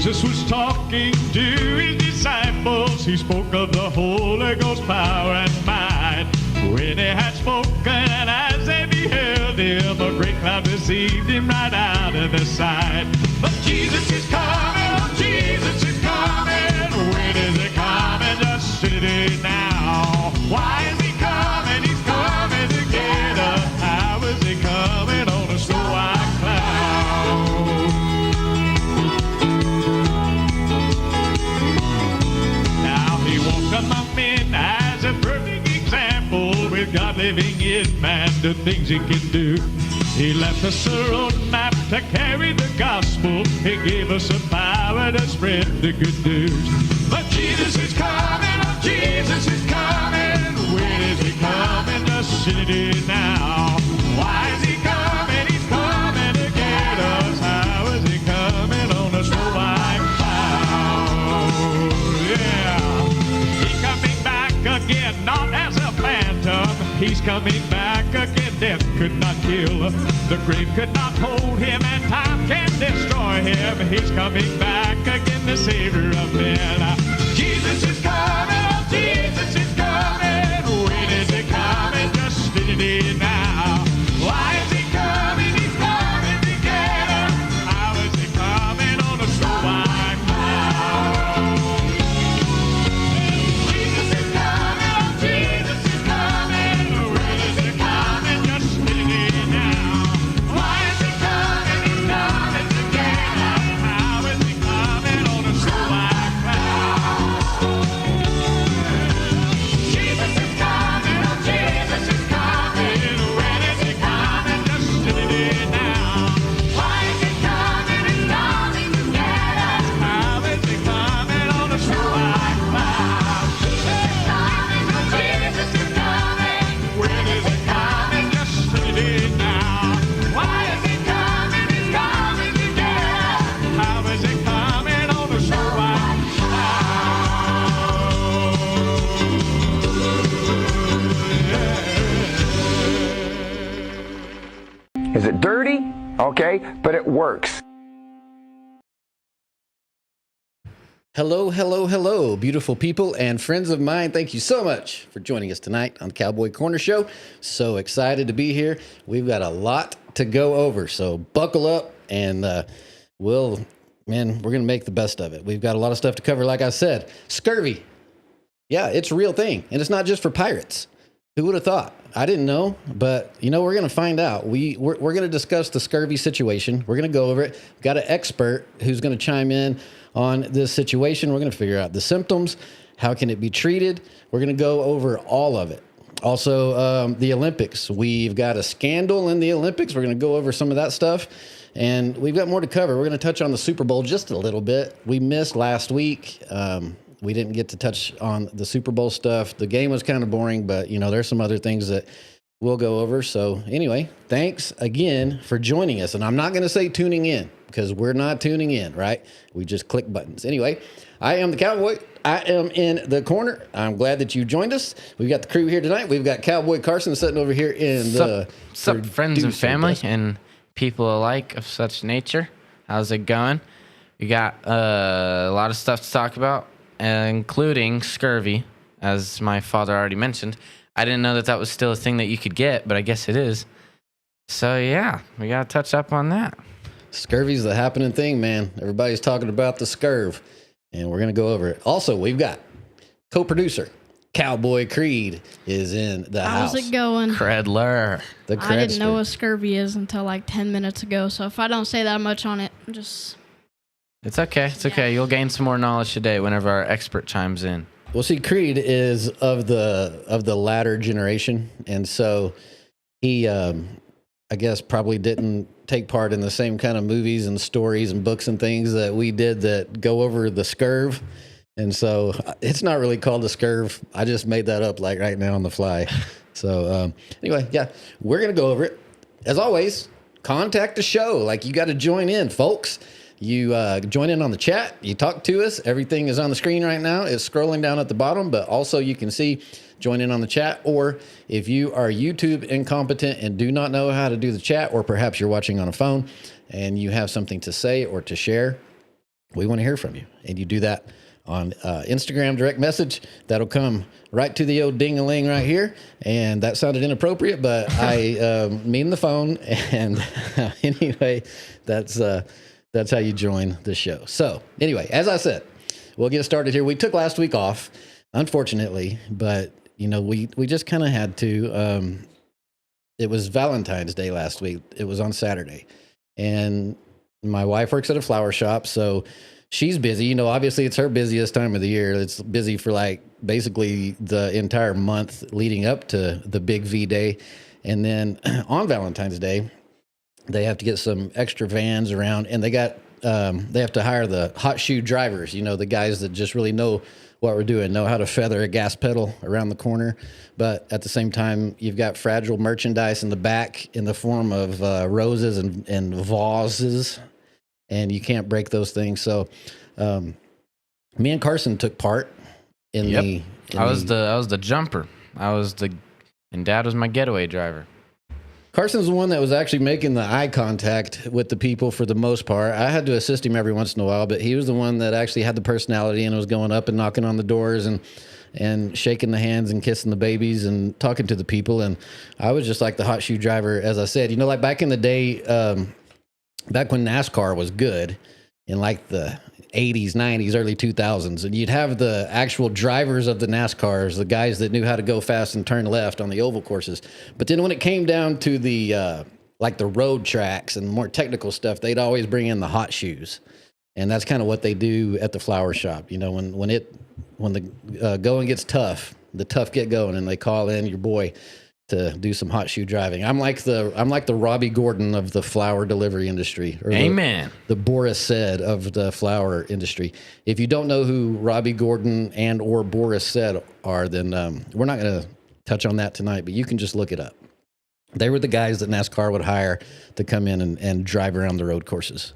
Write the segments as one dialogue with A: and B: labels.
A: Jesus was talking to his disciples. He spoke of the Holy Ghost power and might. When he had spoken, and as they beheld him, a great cloud received him right out of their sight. But Jesus is coming, oh, Jesus is coming. When is he coming? Just today now. Why is he coming? He's coming to get us. How is he coming on a snow white cloud? Now he walked among men as a perfect example, with God living in man, the things he can do. He left us a roadmap to carry the gospel. He gave us the power to spread the good news. But Jesus is coming, oh, Jesus is coming. When is he coming? Just today now. Why is he coming? He's coming to get us. How is he coming on a snow white cloud? Yeah. He's coming back again, not as a phantom. He's coming back again. Death could not kill, the grave could not hold him, and time can't destroy him. He's coming back again, the Savior of men. Jesus is coming, oh, Jesus is coming. When is he coming? Just today now. Why is he coming? He's coming to get us. How is he coming on a snow white cloud? Jesus is coming, oh, Jesus is coming. When is he coming? Just today now. Why is he coming? He's coming to get us. How is he coming on a snow white cloud? Jesus is coming, oh, Jesus is coming. When is he coming? Just today now. Why is he coming? He's coming to get us. How is he coming on a snow white cloud? Jesus is coming, oh, Jesus is coming. When is he coming? Just today now. Why is he coming? He's coming to get us. How is he coming on a snow white cloud?
B: Is it dirty? Okay, but it works.
C: Hello, hello, hello, beautiful people and friends of mine. Thank you so much for joining us tonight on the Cowboy Corner Show. So excited to be here. We've got a lot to go over, so buckle up and we're going to make the best of it. We've got a lot of stuff to cover, like I said. Scurvy. Yeah, it's a real thing, and it's not just for pirates. Who would have thought? I didn't know, but we're going to find out. We're going to discuss the scurvy situation. We're going to go over it. We've got an expert who's going to chime in on this situation. We're going to figure out the symptoms. How can it be treated? We're going to go over all of it. Also, the Olympics. We've got a scandal in the Olympics. We're going to go over some of that stuff. And we've got more to cover. We're going to touch on the Super Bowl just a little bit. We missed last week. We didn't get to touch on the Super Bowl stuff. The game was kind of boring, but, there's some other things that we'll go over. So anyway, thanks again for joining us. And I'm not going to say tuning in, because we're not tuning in, right? We just click buttons. Anyway, I am the Cowboy. I am in the corner. I'm glad that you joined us. We've got the crew here tonight. We've got Cowboy Carson sitting over here in the...
D: Sup, friends and family and people alike of such nature. How's it going? We got a lot of stuff to talk about, including scurvy, as my father already mentioned. I didn't know that was still a thing that you could get, but I guess it is. So, yeah, we got to touch up on that.
C: Scurvy's the happening thing, man. Everybody's talking about the scurv, and we're going to go over it. Also, we've got co-producer Cowboy Creed is in the house.
E: How's it going?
D: Credler.
C: The
E: I didn't know
C: Credster.
E: what scurvy is until like 10 minutes ago, so if I don't say that much on it, just...
D: It's okay. It's okay. You'll gain some more knowledge today whenever our expert chimes in.
C: Well, see, Creed is of the latter generation, and so he, I guess, probably didn't take part in the same kind of movies and stories and books and things that we did that go over the scurv. And so it's not really called the scurv. I just made that up like right now on the fly. So anyway, yeah, we're going to go over it. As always, contact the show. Like, you got to join in, folks. You join in on the chat. You talk to us. Everything is on the screen right now. It's scrolling down at the bottom, but also you can see, join in on the chat. Or if you are YouTube incompetent and do not know how to do the chat, or perhaps you're watching on a phone and you have something to say or to share, We want to hear from you. And you do that on Instagram direct message. That'll come right to the old ding-a-ling right here. And that sounded inappropriate, but I mean the phone. And anyway, that's how you join the show. So anyway, as I said, we'll get started here. We took last week off, unfortunately, but we just kind of had to. It was Valentine's Day last week. It was on Saturday, and my wife works at a flower shop, so she's busy. Obviously it's her busiest time of the year. It's busy for like basically the entire month leading up to the big V Day. And then on Valentine's Day, they have to get some extra vans around, and they have to hire the hot shoe drivers, the guys that just really know what we're doing, know how to feather a gas pedal around the corner. But at the same time, you've got fragile merchandise in the back in the form of roses and vases, and you can't break those things. So me and Carson took part in the...
D: I was the jumper. And Dad was my getaway driver.
C: Carson's the one that was actually making the eye contact with the people for the most part. I had to assist him every once in a while, but he was the one that actually had the personality and was going up and knocking on the doors and shaking the hands and kissing the babies and talking to the people. And I was just like the hot shoe driver, as I said. Like back in the day, back when NASCAR was good in like the 80s, 90s, early 2000s, and you'd have the actual drivers of the NASCARs, the guys that knew how to go fast and turn left on the oval courses. But then when it came down to the like the road tracks and more technical stuff, they'd always bring in the hot shoes. And that's kind of what they do at the flower shop. When the going gets tough, the tough get going, and they call in your boy to do some hot shoe driving. I'm like the Robbie Gordon of the flower delivery industry. Or
D: Amen.
C: The Boris Said of the flower industry. If you don't know who Robbie Gordon and or Boris Said are, then we're not going to touch on that tonight, but you can just look it up. They were the guys that NASCAR would hire to come in and drive around the road courses.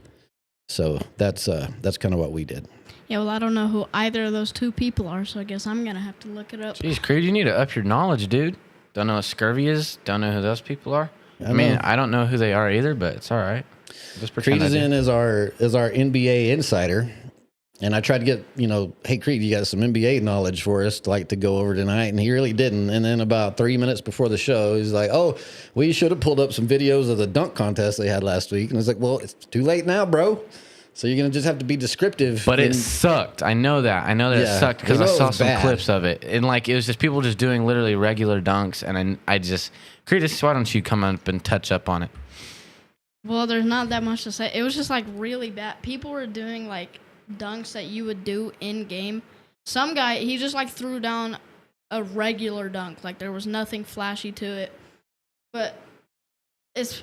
C: So that's kind of what we did.
E: Yeah, well, I don't know who either of those two people are, so I guess I'm going to have to look it up.
D: Jeez, Creed, you need to up your knowledge, dude. Don't know what Scurvy is. Don't know who those people are. I don't know who they are either, but it's all right. Just pretend
C: Creed is in as our NBA insider, and I tried to get hey Creed, you got some NBA knowledge for us to go over tonight, and he really didn't. And then about 3 minutes before the show, he's like, "Oh, we should have pulled up some videos of the dunk contest they had last week." And I was like, "Well, it's too late now, bro. So you're going to just have to be descriptive."
D: But it sucked. I know that it sucked because I saw some clips of it. And it was just people just doing literally regular dunks. And I just, Creedus, why don't you come up and touch up on it?
E: Well, there's not that much to say. It was just really bad. People were doing dunks that you would do in game. Some guy, he just threw down a regular dunk. There was nothing flashy to it. But it's...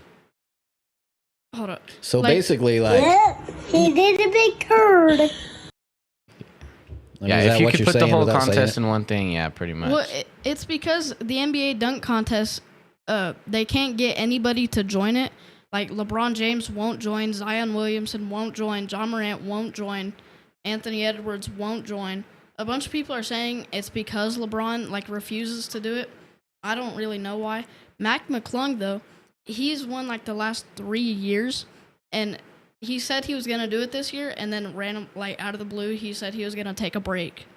E: Hold up.
C: So basically,
F: he did a big turd.
D: Yeah, if you could put the whole contest in one thing, yeah, pretty much.
E: Well, it's because the NBA dunk contest, they can't get anybody to join it. LeBron James won't join, Zion Williamson won't join, John Morant won't join, Anthony Edwards won't join. A bunch of people are saying it's because LeBron refuses to do it. I don't really know why. Mac McClung, though, he's won the last 3 years, and he said he was going to do it this year, and then random out of the blue, he said he was going to take a break.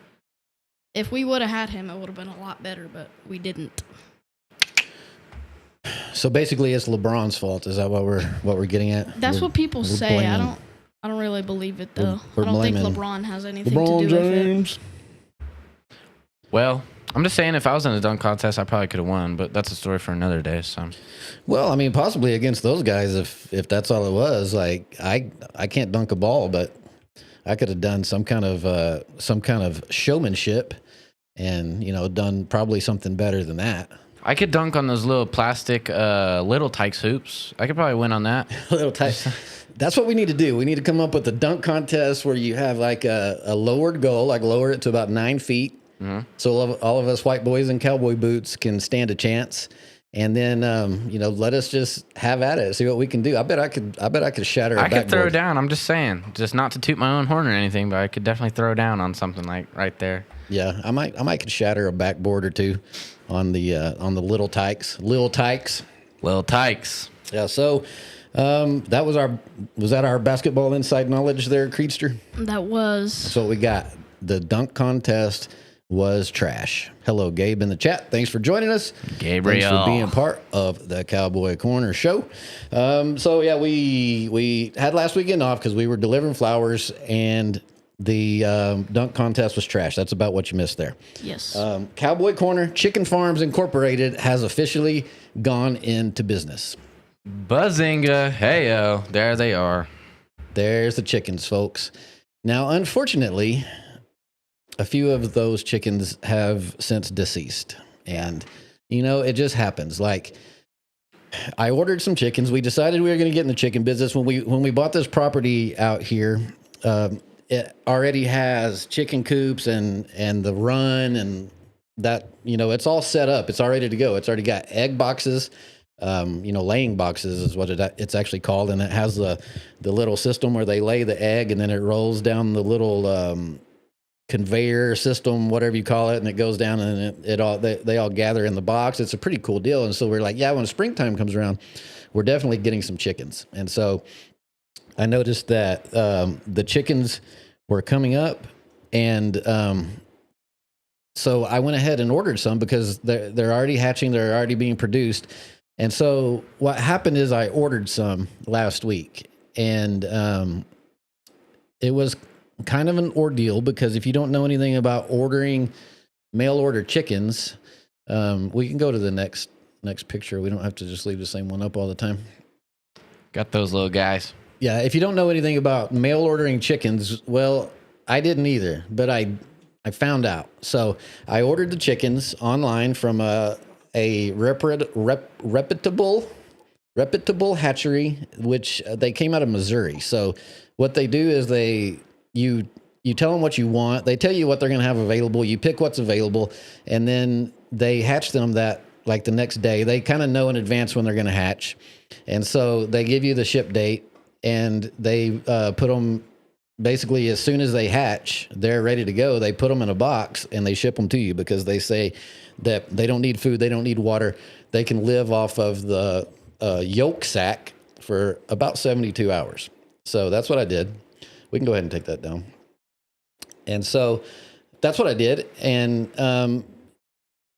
E: If we would have had him, it would have been a lot better, but we didn't.
C: So basically, it's LeBron's fault. Is that what we're getting at?
E: That's what people say. I don't really believe it though. I don't think LeBron has anything to do with it.
D: Well, I'm just saying, if I was in a dunk contest, I probably could have won, but that's a story for another day. So,
C: well, possibly against those guys, if that's all it was. I can't dunk a ball, but I could have done some kind of showmanship, and done probably something better than that.
D: I could dunk on those little plastic Little Tykes hoops. I could probably win on that.
C: Little Tykes. That's what we need to do. We need to come up with a dunk contest where you have a lowered goal, lower it to about 9 feet. Mm-hmm. So all of us white boys in cowboy boots can stand a chance, and then let us just have at it, see what we can do. I bet I could shatter a backboard.
D: I could throw down. I'm just saying, just not to toot my own horn or anything, but I could definitely throw down on something right there.
C: Yeah, I might could shatter a backboard or two on the Little Tykes.
D: Little Tykes.
C: Yeah. So Was that our basketball inside knowledge there, Creedster?
E: That was.
C: So what we got, the dunk contest was trash. Hello, Gabe in the chat. Thanks for joining us.
D: Gabriel.
C: Thanks for being part of the Cowboy Corner show. So yeah, we had last weekend off because we were delivering flowers, and the dunk contest was trash. That's about what you missed there.
E: Yes.
C: Cowboy Corner Chicken Farms Incorporated has officially gone into business.
D: Buzzinga. Hey-o. There they are.
C: There's the chickens, folks. Now, unfortunately, a few of those chickens have since deceased. And, it just happens. Like, I ordered some chickens. We decided we were going to get in the chicken business. When we bought this property out here, it already has chicken coops and the run and that, it's all set up. It's all ready to go. It's already got egg boxes. Laying boxes is what it's actually called. And it has the little system where they lay the egg and then it rolls down the little conveyor system, whatever you call it, and it goes down and they all gather in the box. It's a pretty cool deal. And so we're like, yeah, when springtime comes around, we're definitely getting some chickens. And so I noticed that the chickens were coming up, and so I went ahead and ordered some because they're already hatching, they're already being produced. And so what happened is I ordered some last week, and it was kind of an ordeal because if you don't know anything about ordering mail order chickens, we can go to the next picture. We don't have to just leave the same one up all the time.
D: Got those little guys.
C: Yeah, if you don't know anything about mail ordering chickens, well, I didn't either, but I found out. So I ordered the chickens online from a reputable hatchery, which they came out of Missouri. So what they do is you tell them what you want. They tell you what they're going to have available. You pick what's available, and then they hatch them the next day. They kind of know in advance when they're going to hatch. And so they give you the ship date, and they put them basically as soon as they hatch, they're ready to go. They put them in a box and they ship them to you because they say that they don't need food. They don't need water. They can live off of the yolk sack for about 72 hours. So that's what I did. We can go ahead and take that down. And so that's what I did. And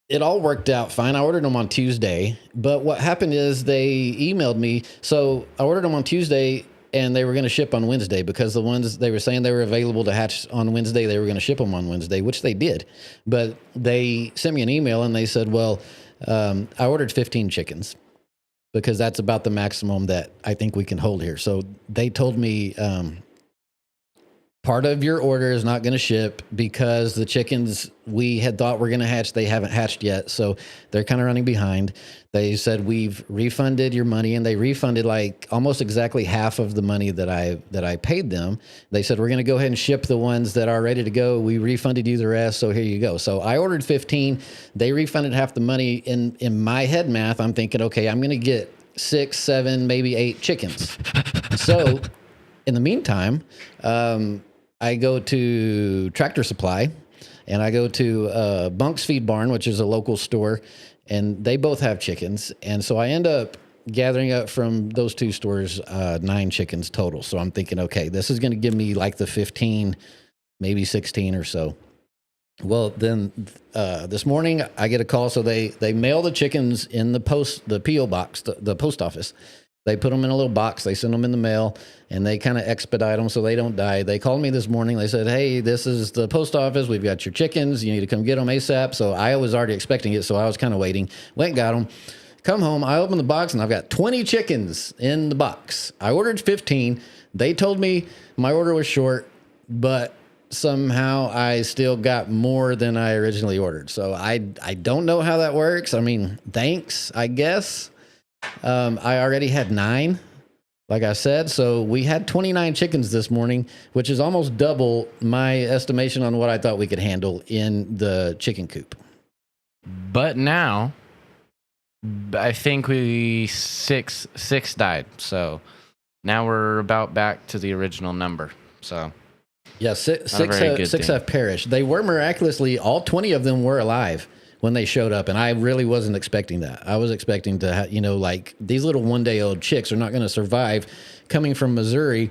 C: it all worked out fine. I ordered them on Tuesday, but what happened is they emailed me. So I ordered them on Tuesday and they were going to ship on Wednesday because the ones they were saying they were available to hatch on Wednesday, they were going to ship them on Wednesday, which they did. But they sent me an email and they said, well, I ordered 15 chickens because that's about the maximum that I think we can hold here. So they told me, part of your order is not going to ship because the chickens we had thought were going to hatch, they haven't hatched yet. So they're kind of running behind. They said, we've refunded your money, and they refunded like almost exactly half of the money that I paid them. They said, we're going to go ahead and ship the ones that are ready to go. We refunded you the rest. So here you go. So I ordered 15. They refunded half the money. In my head math, I'm thinking, okay, I'm going to get 6, 7, maybe 8 chickens. So in the meantime, I go to Tractor Supply, and I go to Bunk's Feed Barn, which is a local store, and they both have chickens. And so I end up gathering up from those two stores 9 chickens total. So I'm thinking, okay, this is going to give me like the 15, maybe 16 or so. Well, then this morning I get a call. So they mail the chickens in the P.O. box, the post office. They put them in a little box. They send them in the mail, and they kind of expedite them so they don't die. They called me this morning. They said, hey, this is the post office. We've got your chickens. You need to come get them ASAP. So I was already expecting it, so I was kind of waiting. Went and got them. Come home. I open the box, and I've got 20 chickens in the box. I ordered 15. They told me my order was short, but somehow I still got more than I originally ordered. So I don't know how that works. I mean, thanks, I guess. I already had 9, like I said. So we had 29 chickens this morning, which is almost double my estimation on what I thought we could handle in the chicken coop.
D: But now, I think six died. So now we're about back to the original number. So
C: yeah, six have perished. They were miraculously, all 20 of them were alive, when they showed up, and I really wasn't expecting that. I was expecting to, like these little 1-day-old chicks are not going to survive coming from Missouri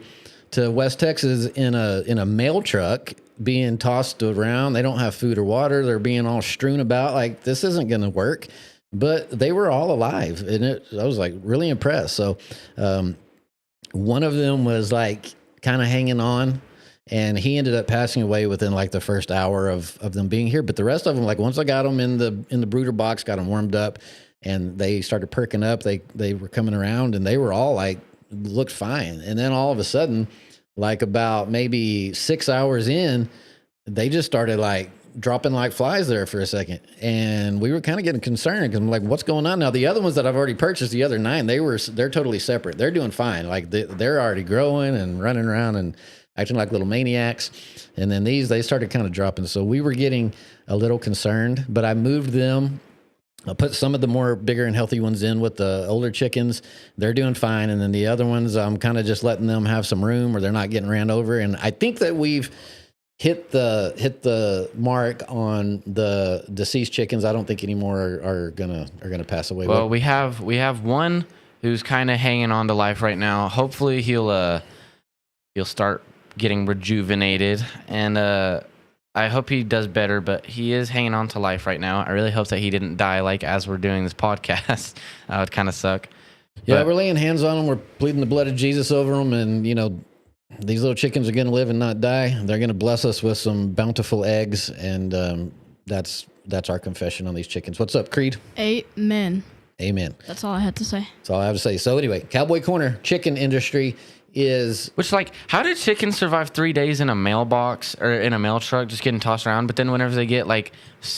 C: to West Texas in a mail truck being tossed around. They don't have food or water. They're being all strewn about. Like, this isn't going to work. But they were all alive, and I was like really impressed. So one of them was like kind of hanging on, and he ended up passing away within like the first hour of them being here. But the rest of them, like once I got them in the brooder box, got them warmed up, and they started perking up, they were coming around, and they were all like looked fine. And then all of a sudden, like about maybe 6 hours in, they just started like dropping like flies there for a second, and we were kind of getting concerned because I'm like, what's going on now? The other ones that I've already purchased, the other 9, they're totally separate. They're doing fine. Like they're already growing and running around and acting like little maniacs. And then they started kind of dropping. So we were getting a little concerned, but I moved them. I put some of the more bigger and healthy ones in with the older chickens. They're doing fine. And then the other ones, I'm kind of just letting them have some room where they're not getting ran over. And I think that we've hit the mark on the deceased chickens. I don't think any more are gonna pass away.
D: Well, we have one who's kind of hanging on to life right now. Hopefully he'll start getting rejuvenated, and I hope he does better. But he is hanging on to life right now. I really hope that he didn't die like as we're doing this podcast. That would kind of suck.
C: Yeah, we're laying hands on them. We're pleading the blood of Jesus over them, and these little chickens are going to live and not die. They're going to bless us with some bountiful eggs, and that's our confession on these chickens. What's up, Creed?
E: Amen.
C: Amen.
E: That's all I had to say.
C: That's all I have to say. So anyway, Cowboy Corner chicken industry is...
D: Which, like, how did chickens survive 3 days in a mailbox or in a mail truck just getting tossed around, but then whenever they get, like,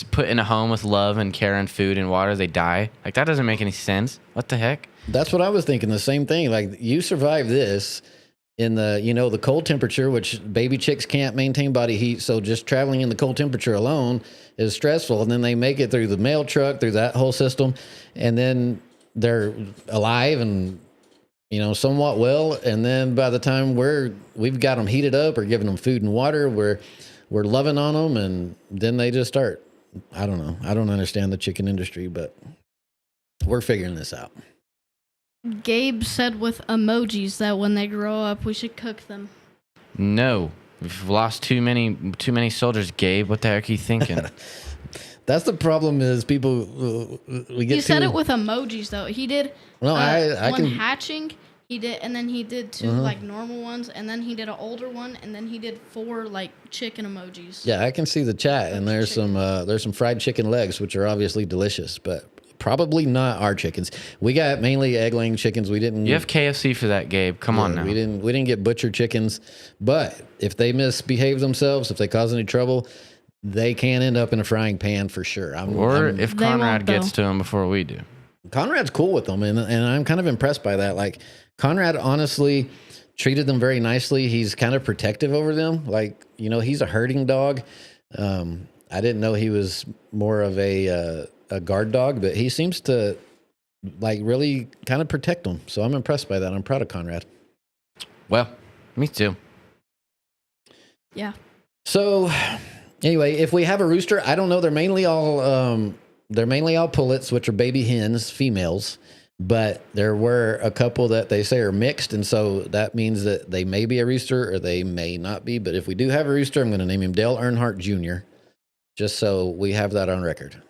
D: put in a home with love and care and food and water, they die? Like, that doesn't make any sense. What the heck?
C: That's what I was thinking, the same thing. Like, you survive this... in the, the cold temperature, which baby chicks can't maintain body heat. So just traveling in the cold temperature alone is stressful. And then they make it through the mail truck, through that whole system. And then they're alive and, somewhat well. And then by the time we've got them heated up or giving them food and water, we're loving on them. And then they just start, I don't know. I don't understand the chicken industry, but we're figuring this out.
E: Gabe said with emojis that when they grow up, we should cook them.
D: No. We've lost too many soldiers, Gabe. What the heck are you thinking?
C: That's the problem is people, we get
E: He said it with emojis, though. He did one hatching, he did, and then he did 2 like normal ones, and then he did an older one, and then he did 4 like chicken emojis.
C: Yeah, I can see the chat, and there's some fried chicken legs, which are obviously delicious, but probably not our chickens. We got mainly egg-laying chickens. We didn't.
D: You have KFC for that, Gabe. Come on now.
C: We didn't get butcher chickens, but if they misbehave themselves, if they cause any trouble, they can end up in a frying pan for sure.
D: If Conrad gets to them before we do.
C: Conrad's cool with them, and I'm kind of impressed by that. Like, Conrad honestly treated them very nicely. He's kind of protective over them. Like, he's a herding dog. I didn't know he was more of a guard dog, but he seems to like really kind of protect them. So I'm impressed by that. I'm proud of Conrad.
D: Well, me too.
E: Yeah.
C: So anyway, if we have a rooster, I don't know. They're mainly all pullets, which are baby hens, females, but there were a couple that they say are mixed. And so that means that they may be a rooster or they may not be. But if we do have a rooster, I'm going to name him Dale Earnhardt Jr., just so we have that on record.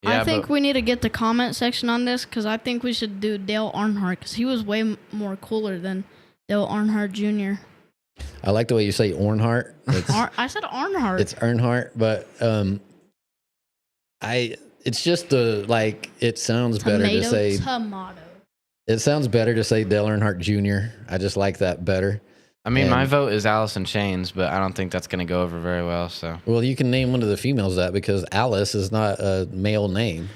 E: Yeah, I think we need to get the comment section on this because I think we should do Dale Earnhardt because he was way more cooler than Dale Earnhardt Jr.
C: I like the way you say Earnhardt.
E: I said Earnhardt.
C: It's Earnhardt, but it's just it sounds better to say tomato. It sounds better to say Dale Earnhardt Jr. I just like that better.
D: I mean, my vote is Alice in Chains, but I don't think that's going to go over very well. So,
C: well, you can name one of the females that because Alice is not a male name.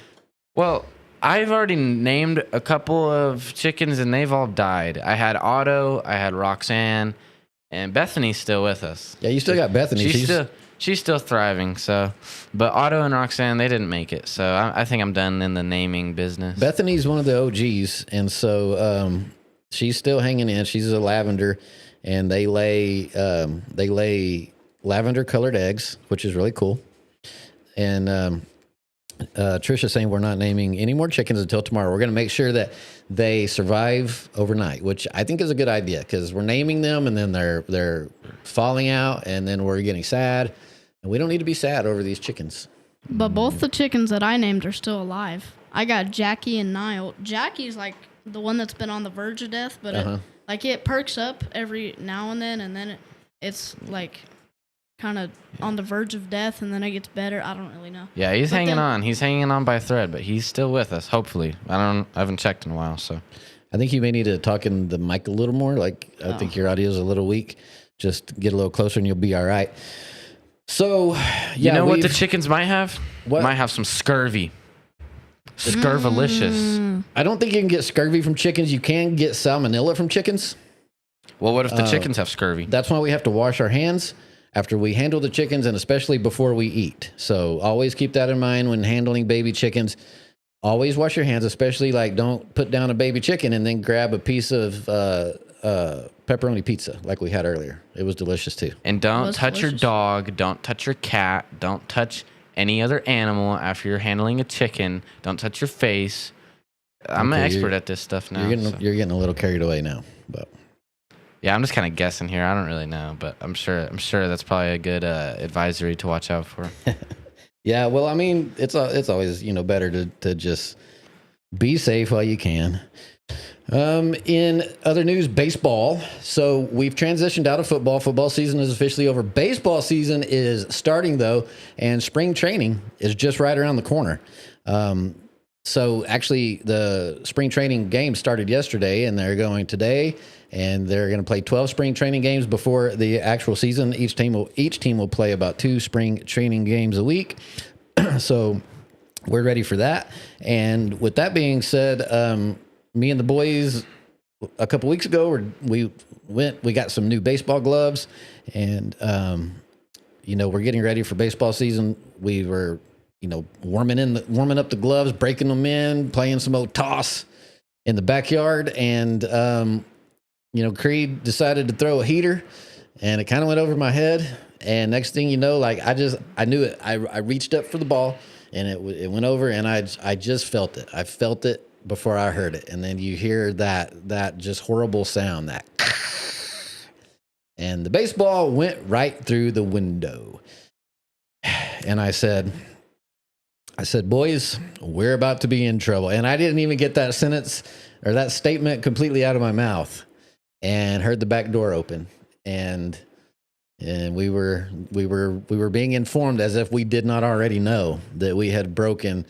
D: Well, I've already named a couple of chickens, and they've all died. I had Otto, I had Roxanne, and Bethany's still with us.
C: Yeah, you still got Bethany.
D: She's still thriving. So, but Otto and Roxanne, they didn't make it. So I think I'm done in the naming business.
C: Bethany's one of the OGs, and so she's still hanging in. She's a lavender. And they lay lavender colored eggs, which is really cool. And Trisha saying we're not naming any more chickens until tomorrow. We're going to make sure that they survive overnight, which I think is a good idea because we're naming them and then they're falling out and then we're getting sad. And we don't need to be sad over these chickens.
E: But both the chickens that I named are still alive. I got Jackie and Nile. Jackie's like the one that's been on the verge of death, but it perks up every now and then it's like kind of on the verge of death, and then it gets better. I don't really know.
D: Yeah, he's hanging on. He's hanging on by a thread, but he's still with us. Hopefully, I haven't checked in a while, so
C: I think you may need to talk in the mic a little more. Like I think your audio is a little weak. Just get a little closer, and you'll be all right. So, yeah,
D: you know what the chickens might have?
C: What?
D: Might have some scurvy. Scurvilicious.
C: I don't think you can get scurvy from chickens. You can get salmonella from chickens.
D: Well, what if the chickens have scurvy?
C: That's why we have to wash our hands after we handle the chickens and especially before we eat. So always keep that in mind when handling baby chickens. Always wash your hands, especially like don't put down a baby chicken and then grab a piece of pepperoni pizza like we had earlier. It was delicious too.
D: And don't touch your dog. Don't touch your cat. Don't touch any other animal after you're handling a chicken. Don't touch your face. I'm an expert at this stuff now.
C: You're getting a little carried away now, but
D: yeah, I'm just kind of guessing here. I don't really know, but I'm sure that's probably a good advisory to watch out for.
C: Yeah, well, I mean, it's always better to just be safe while you can. In other news, baseball. So we've transitioned out of football. Football season is officially over. Baseball season is starting though, and spring training is just right around the corner. So actually, the spring training games started yesterday, and they're going today, and they're going to play 12 spring training games before the actual season. Each team will play about 2 spring training games a week. So we're ready for that. And with that being said, me and the boys a couple weeks ago, we got some new baseball gloves, and we're getting ready for baseball season. We were warming up the gloves, breaking them in, playing some old toss in the backyard. And, Creed decided to throw a heater, and it kind of went over my head. And next thing you know, I knew it. I reached up for the ball, and it went over, and I just felt it. I felt it before I heard it. And then you hear that just horrible sound, that, and the baseball went right through the window. And I said, boys, we're about to be in trouble. And I didn't even get that sentence or that statement completely out of my mouth, and heard the back door open. And we were being informed, as if we did not already know, that we had broken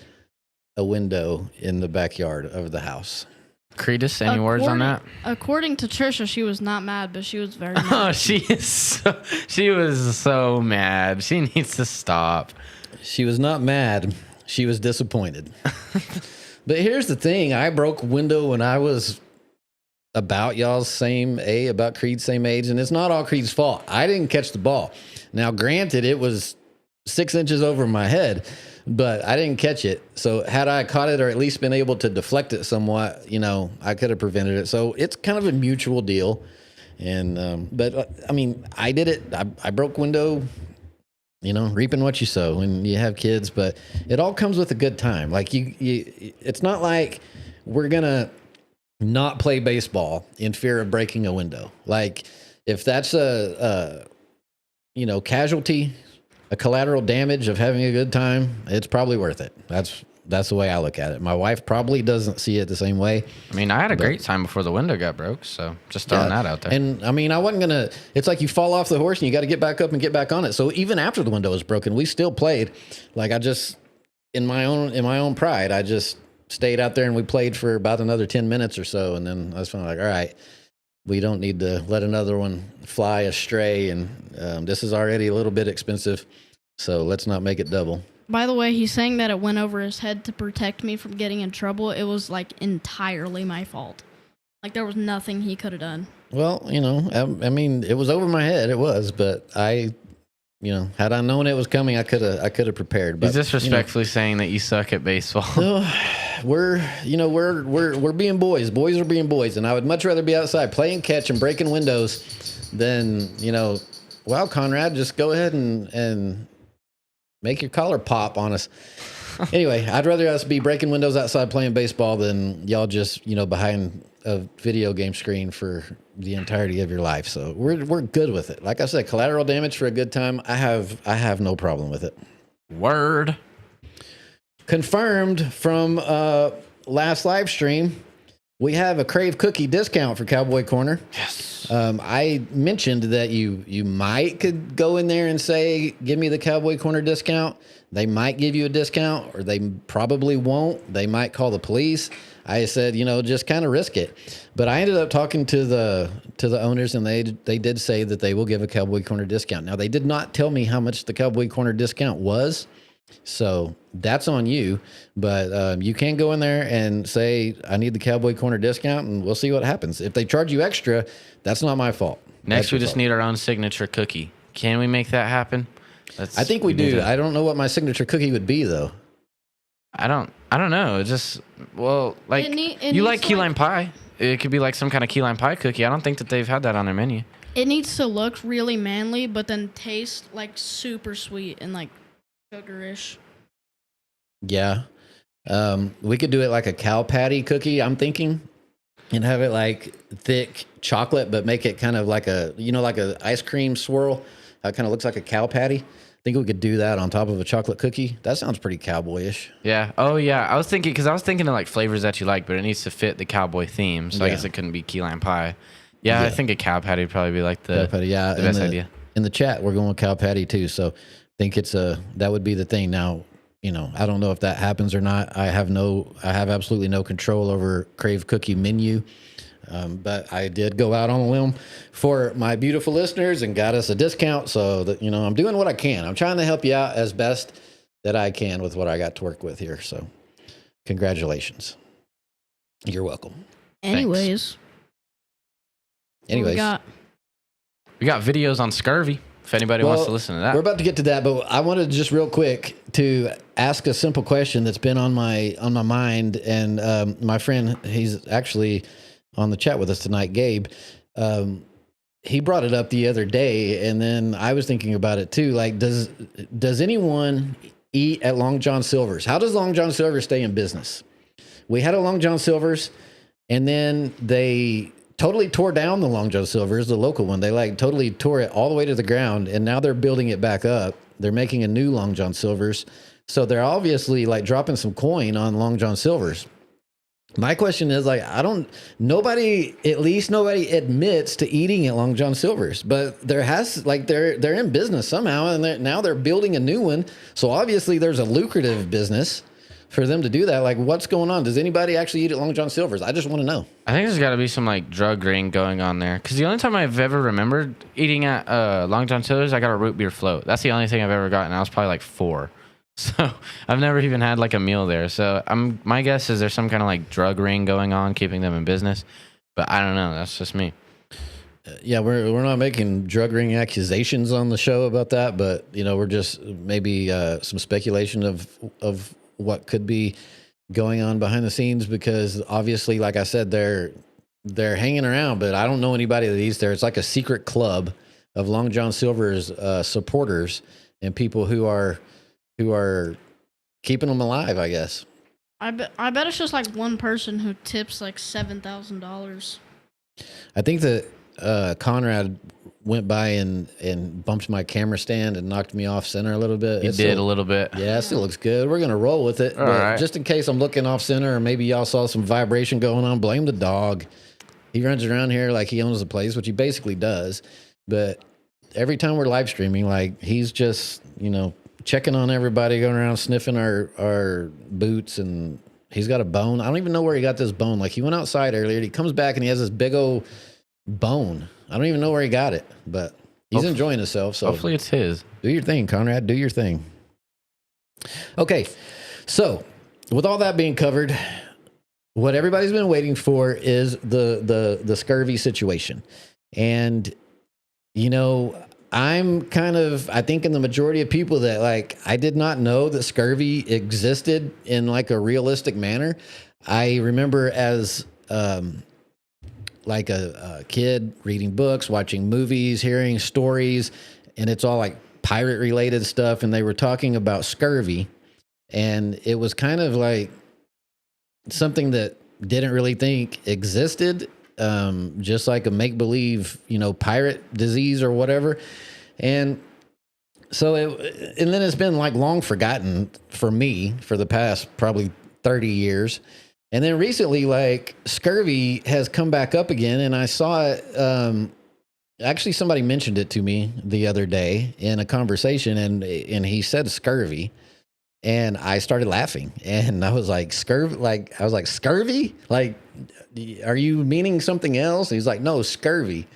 C: a window in the backyard of the house.
D: Credus, any words on that?
E: According to Trisha, she was not mad, but she was very mad.
D: Oh, she was so mad. She needs to stop.
C: She was not mad. She was disappointed. But here's the thing. I broke a window when I was about about Creed's same age, and it's not all Creed's fault. I didn't catch the ball. Now, granted, it was 6 inches over my head, but I didn't catch it. So had I caught it, or at least been able to deflect it somewhat, I could have prevented it. So it's kind of a mutual deal. And, but I mean, I did it. I broke window, reaping what you sow when you have kids, but it all comes with a good time. Like it's not like we're going to not play baseball in fear of breaking a window. Like if that's a casualty, a collateral damage of having a good time, it's probably worth it. That's the way I look at it. My wife probably doesn't see it the same way.
D: I mean, I had a great time before the window got broke, so just throwing that out there.
C: And I mean, I wasn't gonna. It's like you fall off the horse and you got to get back up and get back on it. So even after the window was broken, we still played. Like I just, in my own pride, I just stayed out there and we played for about another 10 minutes or so, and then I was finally like, all right, we don't need to let another one fly astray, and this is already a little bit expensive, so let's not make it double.
E: By the way, he's saying that it went over his head to protect me from getting in trouble. It was like entirely my fault. Like there was nothing he could have done.
C: Well, I mean, it was over my head. It was, but had I known it was coming, I could have prepared. But
D: he's disrespectfully saying that you suck at baseball.
C: We're being boys. Boys are being boys, and I would much rather be outside playing catch and breaking windows than Conrad, just go ahead and make your collar pop on us. Anyway, I'd rather us be breaking windows outside playing baseball than y'all just, behind a video game screen for the entirety of your life. So we're good with it. Like I said, collateral damage for a good time. I have no problem with it.
D: Word.
C: Confirmed from last live stream, we have a Crave cookie discount for Cowboy Corner.
D: Yes.
C: I mentioned that you might could go in there and say, give me the Cowboy Corner discount. They might give you a discount, or they probably won't. They might call the police. I said, just kind of risk it. But I ended up talking to the owners, and they did say that they will give a Cowboy Corner discount. Now, they did not tell me how much the Cowboy Corner discount was, so that's on you. But you can go in there and say, I need the Cowboy Corner discount, and we'll see what happens. If they charge you extra, that's not my fault.
D: Next, we just need our own signature cookie. Can we make that happen?
C: I think we do. I don't know what my signature cookie would be, though.
D: I don't know. It just, you like key lime pie. It could be like some kind of key lime pie cookie. I don't think that they've had that on their menu.
E: It needs to look really manly, but then taste like super sweet and like sugarish.
C: Yeah. We could do it like a cow patty cookie, I'm thinking, and have it like thick chocolate, but make it kind of like like a ice cream swirl. How it kind of looks like a cow patty. I think we could do that on top of a chocolate cookie. That sounds pretty cowboyish.
D: Yeah. Oh, yeah. I was thinking of like flavors that you like, but it needs to fit the cowboy theme. So I guess it couldn't be key lime pie. Yeah, I think a cow patty would probably be like the best idea. In
C: the chat, we're going with cow patty too. So I think that would be the thing. Now, I don't know if that happens or not. I have absolutely no control over Crave cookie menu. But I did go out on a limb for my beautiful listeners and got us a discount. So that, I'm doing what I can. I'm trying to help you out as best that I can with what I got to work with here. So congratulations. You're welcome.
E: Anyways.
D: We got videos on Scurvy. If anybody wants to listen to that.
C: We're about to get to that, but I wanted just real quick to ask a simple question that's been on my mind. And my friend, he's actually on the chat with us tonight, Gabe, he brought it up the other day, and then I was thinking about it too. Like, does anyone eat at Long John Silver's? How does Long John Silver's stay in business? We had a Long John Silver's, and then they totally tore down the Long John Silver's, the local one. They totally tore it all the way to the ground, and now they're building it back up. They're making a new Long John Silver's, so they're obviously dropping some coin on Long John Silver's. My question is nobody admits to eating at Long John Silver's, but they're in business somehow, and now they're building a new one. So obviously there's a lucrative business for them to do that. Like, what's going on? Does anybody actually eat at Long John Silver's? I just want to know.
D: I think there's got to be some drug ring going on there. Because the only time I've ever remembered eating at Long John Silver's, I got a root beer float. That's the only thing I've ever gotten. I was probably 4. So I've never even had a meal there. So my guess is there's some kind of drug ring going on, keeping them in business. But I don't know. That's just me.
C: Yeah, we're not making drug ring accusations on the show about that, but we're just maybe some speculation of what could be going on behind the scenes, because obviously, like I said, they're hanging around, but I don't know anybody that eats there. It's like a secret club of Long John Silver's supporters and people who are keeping them alive, I guess.
E: I bet it's just one person who tips $7,000.
C: I think that Conrad went by and bumped my camera stand and knocked me off center a little bit.
D: It did a little bit.
C: Yeah, it still looks good. We're going to roll with it.
D: All right.
C: Just in case I'm looking off center, or maybe y'all saw some vibration going on, blame the dog. He runs around here like he owns the place, which he basically does. But every time we're live streaming, he's just, checking on everybody, going around sniffing our boots, and he's got a bone. I don't even know where he got this bone. He went outside earlier, and he comes back and he has this big old bone. I don't even know where he got it, but he's enjoying himself. So
D: hopefully it's his.
C: Do your thing, Conrad. Do your thing. Okay, so with all that being covered, what everybody's been waiting for is the scurvy situation, and I think in the majority of people that I did not know that scurvy existed in a realistic manner. I remember as a kid reading books, watching movies, hearing stories, and it's all pirate related stuff. And they were talking about scurvy And it was kind of like something that didn't really think existed, just like a make-believe, pirate disease or whatever. And so and then it's been like long forgotten for me for the past probably 30 years. And then recently, like, scurvy has come back up again, and I saw it. Actually, somebody mentioned it to me the other day in a conversation, and he said scurvy, and I started laughing, and I was like, scurvy? Like, I was like, scurvy? Like, are you meaning something else? And he's like, no, scurvy.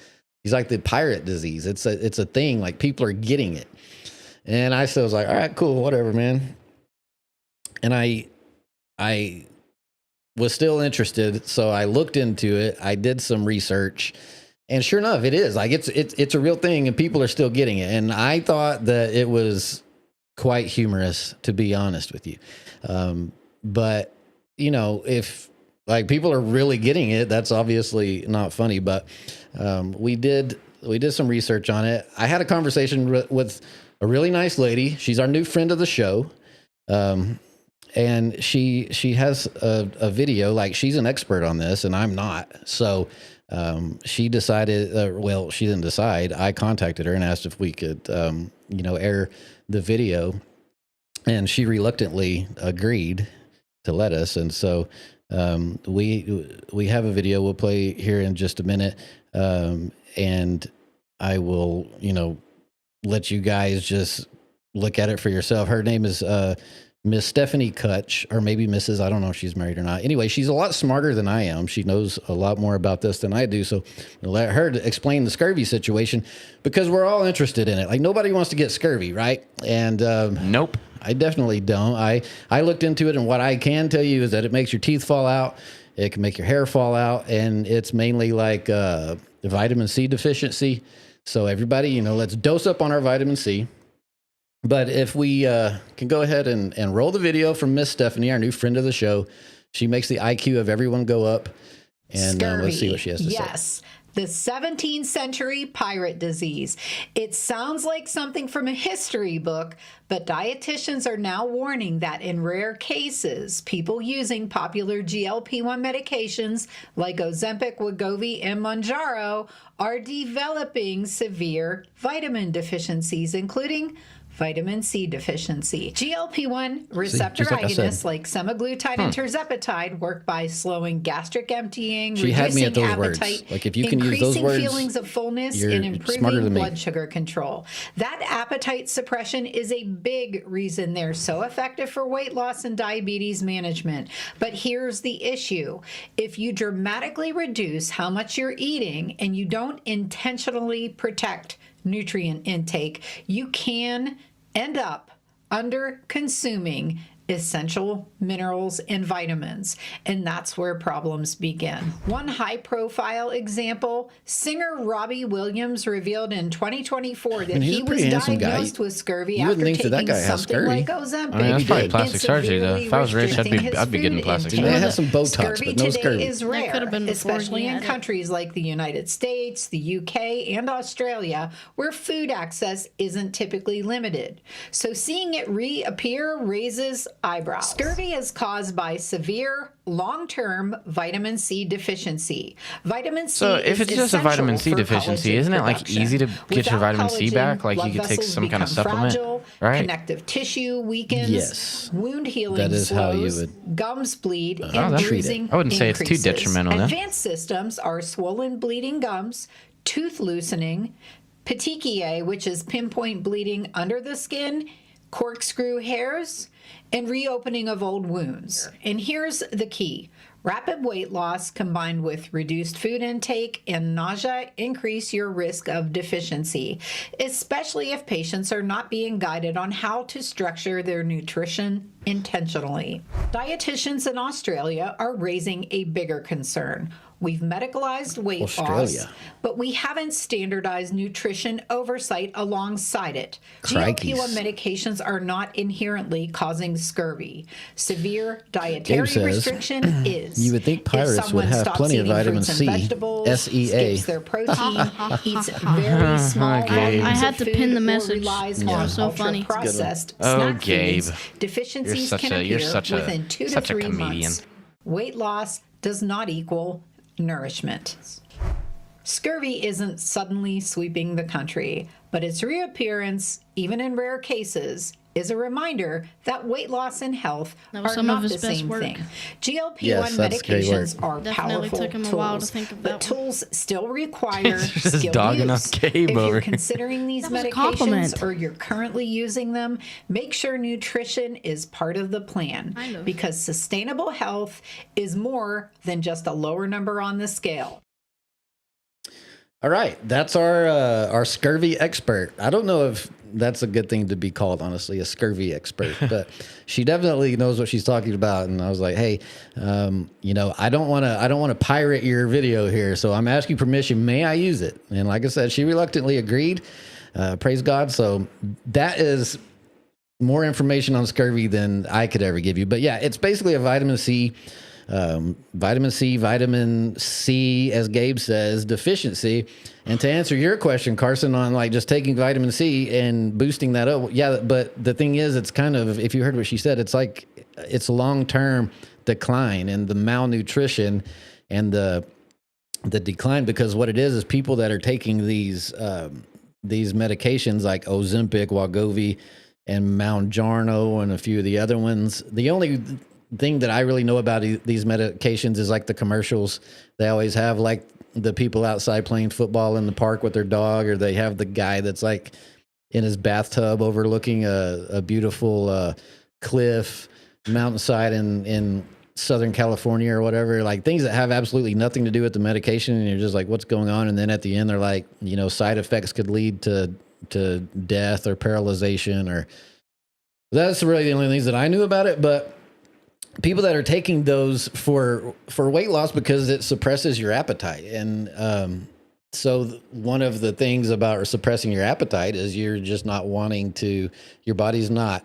C: He's like, the pirate disease. It's a thing. Like, people are getting it. And I still was like, all right, cool, whatever, man. And I was still interested, so I looked into it. I did some research, and sure enough, it is like it's a real thing, and people are still getting it. And I thought that it was quite humorous, to be honest with you. But if like people are really getting it, that's obviously not funny. But we did some research on it. I had a conversation with a really nice lady. She's our new friend of the show. And she has a video, like she's an expert on this and I'm not. So she decided, she didn't decide. I contacted her and asked if we could, air the video. And she reluctantly agreed to let us. And so we have a video we'll play here in just a minute. And I will, let you guys just look at it for yourself. Her name is Miss Stephanie Kutch, or maybe Mrs. I don't know if she's married or not. Anyway, she's a lot smarter than I am. She knows a lot more about this than I do. So I'll let her explain the scurvy situation, because we're all interested in it. Like, nobody wants to get scurvy, right? And
D: Nope.
C: I definitely don't. I looked into it, and what I can tell you is that it makes your teeth fall out. It can make your hair fall out, and it's mainly like vitamin C deficiency. So everybody, let's dose up on our vitamin C. But if we can go ahead and roll the video from Miss Stephanie, our new friend of the show. She makes the IQ of everyone go up. And let's see what she has to say.
G: Yes, the 17th century pirate disease. It sounds like something from a history book, but dietitians are now warning that in rare cases, people using popular GLP-1 medications like Ozempic, Wegovy, and Mounjaro are developing severe vitamin deficiencies, including vitamin C deficiency. GLP-1 receptor agonists like semaglutide and tirzepatide work by slowing gastric emptying,
C: She had me at
G: reducing
C: those words.
G: appetite,
C: Like, if you can use those
G: increasing
C: words,
G: feelings of fullness,
C: you're
G: and
C: smarter
G: improving
C: than me.
G: blood sugar control. That appetite suppression is a big reason they're so effective for weight loss and diabetes management. But here's the issue. If you dramatically reduce how much you're eating and you don't intentionally protect nutrient intake, you can end up under consuming essential minerals and vitamins, and that's where problems begin. One high-profile example, singer Robbie Williams revealed in 2024 that he was diagnosed with scurvy after taking something like Ozempic.
D: I mean, that's probably plastic surgery, though. If I was rich, I'd be getting plastic surgery.
C: It has some Botox,
G: Scurvy
C: but no
G: today
C: scurvy.
G: is rare, especially in countries like the United States, the UK, and Australia, where food access isn't typically limited. So seeing it reappear raises eyebrows. Scurvy is caused by severe long-term vitamin C deficiency. Vitamin C
D: So if it's just a vitamin C deficiency, isn't it like easy to get your vitamin C back? Like you could take some kind of supplement, right?
G: Connective tissue weakens.
C: Yes.
G: Wound healing
C: That is
G: slows.
C: how you would
G: Gums bleed and bruising
D: I wouldn't say it's too
G: increases.
D: detrimental, no.
G: Advanced systems are swollen bleeding gums, tooth loosening, petechiae, which is pinpoint bleeding under the skin, corkscrew hairs, and reopening of old wounds. And here's the key. Rapid weight loss combined with reduced food intake and nausea increase your risk of deficiency, especially if patients are not being guided on how to structure their nutrition intentionally. Dietitians in Australia are raising a bigger concern. We've medicalized weight
C: Australia.
G: loss, but we haven't standardized nutrition oversight alongside it.
C: Crikeys.
G: GLP-1 medications are not inherently causing scurvy. Severe dietary
C: says,
G: restriction is.
C: you would think
G: If
C: pirates would
G: someone
C: have
G: stops
C: plenty of
G: eating
C: vitamin
G: fruits and
C: C,
G: vegetables,
C: SEA.
G: skips their protein, eats very small
D: Gabe.
G: amounts
E: I had
G: of
E: to
G: food,
E: pin the
G: or
E: message.
G: relies
E: Yeah.
G: on
E: It was so funny.
G: ultra-processed
D: Oh,
G: snack
D: Gabe.
G: foods, deficiencies
D: You're
G: can
D: such a
G: appear within 2 to
D: such a
G: 3
D: comedian.
G: months. Weight loss does not equal nourishment. Scurvy isn't suddenly sweeping the country, but its reappearance, even in rare cases, is a reminder that weight loss and health
E: That was
G: are
E: some
G: not
E: of his
G: the
E: best
G: same
E: work.
G: thing. GLP-1
C: Yes, that's great work.
G: medications are
E: Definitely
G: powerful
E: took him a
G: tools,
E: while to think of
G: but
E: that one.
G: tools still require
D: Just
G: skilled
D: dogging
G: use.
D: on Gabe
G: If
D: over
G: you're
D: here.
G: considering these
E: That was a
G: medications
E: compliment.
G: or you're currently using them, make sure nutrition is part of the plan
E: Kind of.
G: because sustainable health is more than just a lower number on the scale.
C: All right, that's our scurvy expert. I don't know if that's a good thing to be called, honestly, a scurvy expert, but she definitely knows what she's talking about. And I was like, hey, I don't want to pirate your video here, so I'm asking permission. May I use it? And like I said, she reluctantly agreed. Praise God. So that is more information on scurvy than I could ever give you. But yeah, it's basically a vitamin C, as Gabe says, deficiency. And to answer your question, Carson, on like just taking vitamin C and boosting that up. Yeah. But the thing is, it's kind of, if you heard what she said, it's like, it's long-term decline and the malnutrition and the decline, because what it is people that are taking these medications like Ozempic, Wegovy, and Mounjaro, and a few of the other ones. The only thing that I really know about these medications is like the commercials they always have, like the people outside playing football in the park with their dog, or they have the guy that's like in his bathtub overlooking a beautiful cliff, mountainside in Southern California or whatever, like things that have absolutely nothing to do with the medication. And you're just like, what's going on? And then at the end, they're like, side effects could lead to death or paralyzation, or that's really the only things that I knew about it. But people that are taking those for weight loss because it suppresses your appetite. And so one of the things about suppressing your appetite is you're just not wanting to, your body's not,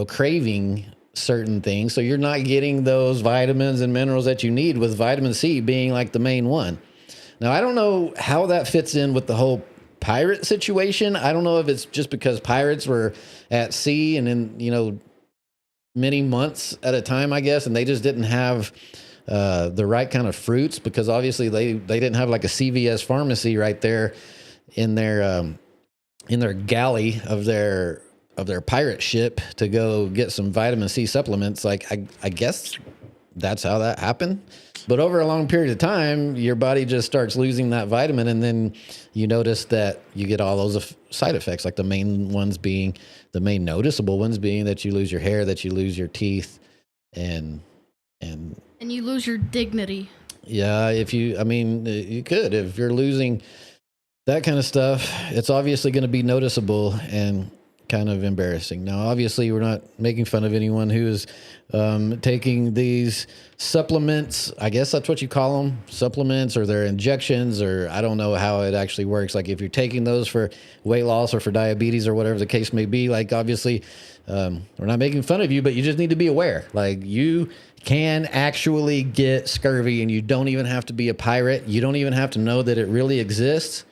C: craving certain things. So you're not getting those vitamins and minerals that you need, with vitamin C being like the main one. Now, I don't know how that fits in with the whole pirate situation. I don't know if it's just because pirates were at sea and in, many months at a time, I guess, and they just didn't have the right kind of fruits, because obviously they didn't have like a CVS pharmacy right there in their galley of their pirate ship to go get some vitamin C supplements. Like I guess that's how that happened. But over a long period of time, your body just starts losing that vitamin, and then you notice that you get all those side effects, like the main noticeable ones being that you lose your hair, that you lose your teeth, and
E: you lose your dignity.
C: Yeah, you could. If you're losing that kind of stuff, it's obviously going to be noticeable and kind of embarrassing. Now, obviously, we're not making fun of anyone who is taking these supplements. I guess that's what you call them, supplements, or they're injections, or I don't know how it actually works. Like if you're taking those for weight loss or for diabetes or whatever the case may be, like obviously we're not making fun of you, but you just need to be aware. Like you can actually get scurvy, and you don't even have to be a pirate. You don't even have to know that it really exists.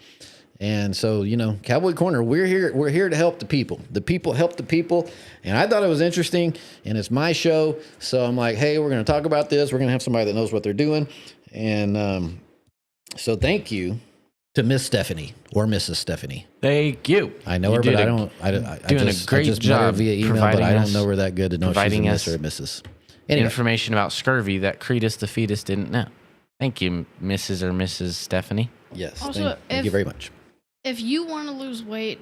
C: And so, Cowboy Corner, we're here to help the people. The people help the people. And I thought it was interesting, and it's my show. So I'm like, hey, we're going to talk about this. We're going to have somebody that knows what they're doing. And so thank you to Miss Stephanie, or Mrs. Stephanie.
D: Thank you.
C: I know her, but I don't. I just met her via email, but I don't know her that good to know if she's a Miss or a Mrs. Anyway.
D: Information about scurvy that Cretus the fetus didn't know. Thank you, Mrs. or Mrs. Stephanie.
C: Yes.
E: Also,
C: thank you very much.
E: If you want to lose weight,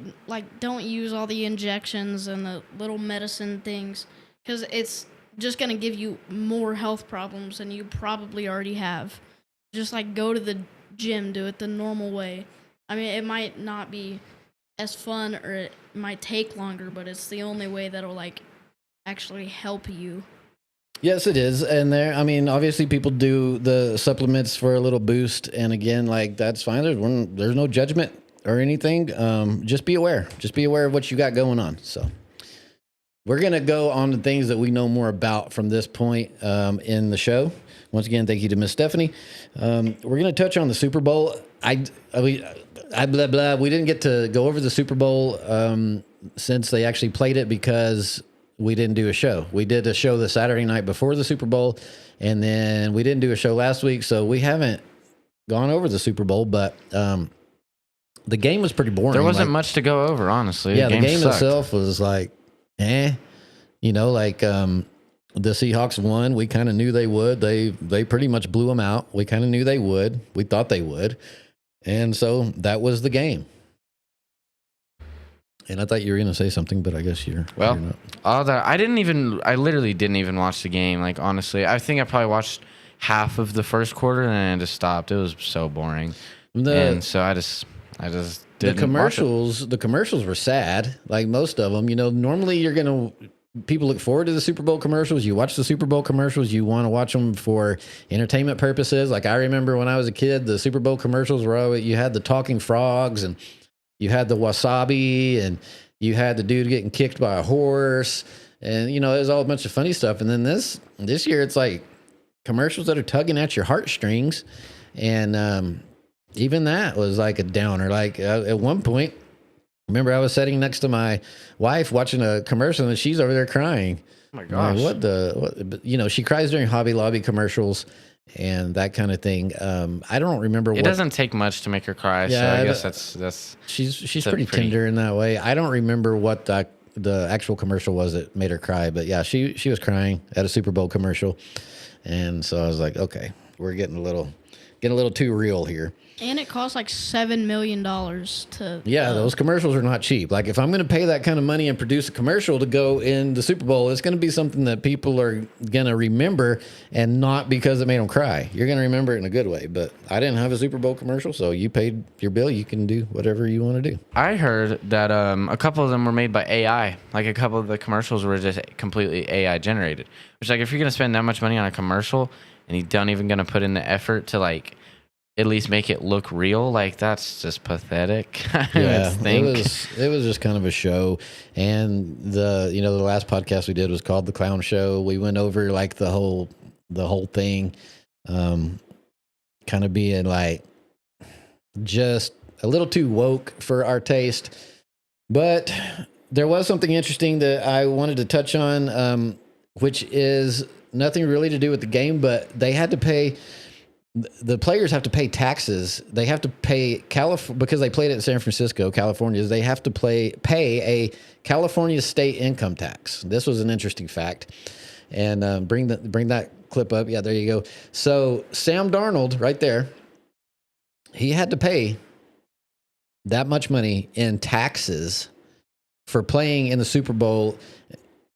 E: don't use all the injections and the little medicine things, because it's just going to give you more health problems than you probably already have. Just go to the gym, do it the normal way. I mean, it might not be as fun, or it might take longer, but it's the only way that'll actually help you.
C: Yes, it is. And I mean, obviously people do the supplements for a little boost. And again, like that's fine. There's no judgment or anything. Just be aware. Just be aware of what you got going on. So we're going to go on to things that we know more about from this point in the show. Once again, thank you to Miss Stephanie. We're going to touch on the Super Bowl. We didn't get to go over the Super Bowl since they actually played it because we didn't do a show. We did a show the Saturday night before the Super Bowl, and then we didn't do a show last week, so we haven't gone over the Super Bowl, but the game was pretty boring.
D: There wasn't much to go over, honestly.
C: Yeah, the game
D: sucked.
C: itself was like, You know, like the Seahawks won. We kind of knew they would. They pretty much blew them out. We kind of knew they would. We thought they would. And so that was the game. And I thought you were going to say something, but I guess you're not.
D: All that I literally didn't even watch the game. Like, honestly, I think I probably watched half of the first quarter and then I just stopped. It was so boring. And so I just didn't.
C: The commercials were sad. Like most of them, you know, normally people look forward to the Super Bowl commercials. You watch the Super Bowl commercials. You want to watch them for entertainment purposes. Like I remember when I was a kid, the Super Bowl commercials were always, you had the talking frogs and you had the wasabi and you had the dude getting kicked by a horse. And, you know, it was all a bunch of funny stuff. And then this year it's like commercials that are tugging at your heartstrings. And even that was like a downer. Like at one point, remember I was sitting next to my wife watching a commercial and she's over there crying.
D: Oh my gosh.
C: What, you know, she cries during Hobby Lobby commercials and that kind of thing. I don't remember
D: It doesn't take much to make her cry, so I guess that's
C: she's pretty tender in that way. I don't remember what the actual commercial was that made her cry, but yeah, she was crying at a Super Bowl commercial. And so I was like, okay, we're getting a little too real here.
E: And it costs like $7 million to.
C: Yeah, those commercials are not cheap. Like if I'm going to pay that kind of money and produce a commercial to go in the Super Bowl, it's going to be something that people are going to remember, and not because it made them cry. You're going to remember it in a good way. But I didn't have a Super Bowl commercial, so you paid your bill. You can do whatever you want to do.
D: I heard that a couple of them were made by AI. Like a couple of the commercials were just completely AI generated. Which, like, if you're going to spend that much money on a commercial and you don't even going to put in the effort to, like, at least make it look real, like that's just pathetic.
C: Yeah, it was just kind of a show. And the last podcast we did was called The Clown Show. We went over like the whole thing, kind of being like just a little too woke for our taste. But there was something interesting that I wanted to touch on, which is nothing really to do with the game, but they had to pay. The players have to pay taxes. They have to pay because they played it in San Francisco, California. They have to pay a California state income tax. This was an interesting fact. And bring that clip up. Yeah, there you go. So Sam Darnold, right there, he had to pay that much money in taxes for playing in the Super Bowl.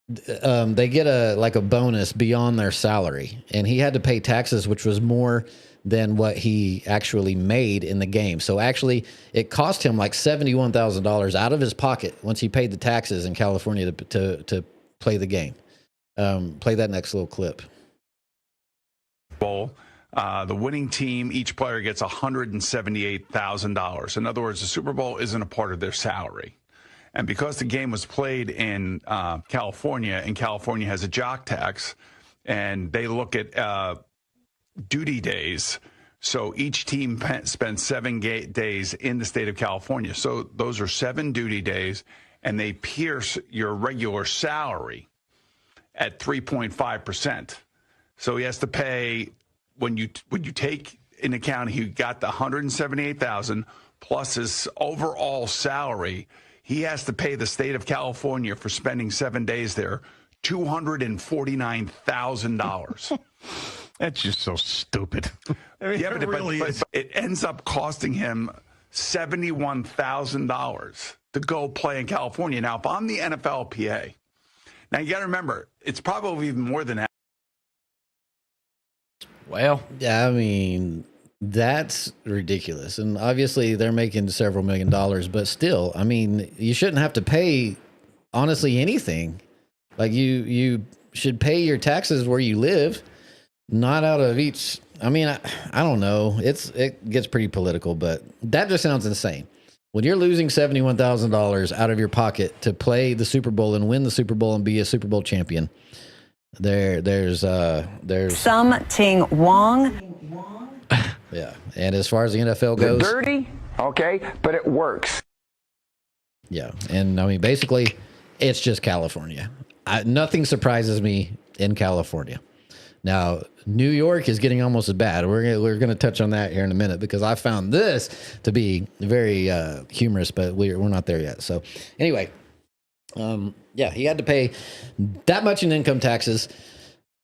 C: They get a bonus beyond their salary, and he had to pay taxes, which was more than what he actually made in the game. So actually it cost him like $71,000 out of his pocket once he paid the taxes in California to play the game. Play that next little clip.
H: Bowl. The winning team, each player gets $178,000. In other words, the Super Bowl isn't a part of their salary. And because the game was played in California, and California has a jock tax, and they look at duty days. So each team spends 7 days in the state of California. So those are 7 duty days, and they pierce your regular salary at 3.5%. So he has to pay, when you take in account he got the $178,000 plus his overall salary, he has to pay the state of California for spending 7 days there $249,000.
A: That's just so stupid.
H: I mean, yeah, but it ends up costing him $71,000 to go play in California. Now, if I'm the NFLPA, now you got to remember, it's probably even more than that.
D: Well,
C: yeah, I mean, that's ridiculous. And obviously they're making several $1 million, but still, I mean, you shouldn't have to pay honestly anything. Like you should pay your taxes where you live, not out of each. I mean, I don't know. It gets pretty political, but that just sounds insane. When you're losing $71,000 out of your pocket to play the Super Bowl and win the Super Bowl and be a Super Bowl champion, there's
I: something wrong.
C: Yeah, and as far as the NFL goes,
B: Dirty, okay, but it works.
C: Yeah, and I mean, basically, it's just California. Nothing surprises me in California. Now, New York is getting almost as bad. We're gonna touch on that here in a minute because I found this to be very humorous, but we're not there yet. So, anyway, yeah, he had to pay that much in income taxes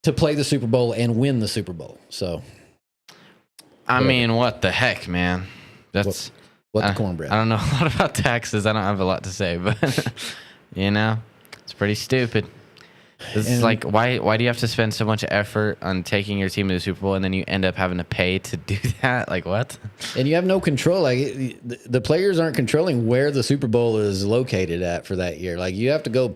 C: to play the Super Bowl and win the Super Bowl. So,
D: I mean, what the heck, man? That's
C: what the cornbread.
D: I don't know a lot about taxes. I don't have a lot to say, but you know, it's pretty stupid. It's like, why do you have to spend so much effort on taking your team to the Super Bowl and then you end up having to pay to do that? Like, what?
C: And you have no control. Like, the players aren't controlling where the Super Bowl is located at for that year. Like, you have to go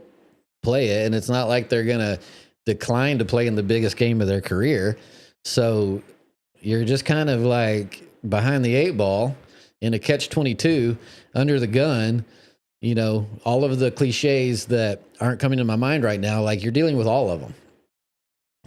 C: play it, and it's not like they're going to decline to play in the biggest game of their career. So you're just kind of like behind the eight ball in a catch-22 under the gun. You know, all of the cliches that aren't coming to my mind right now, like you're dealing with all of them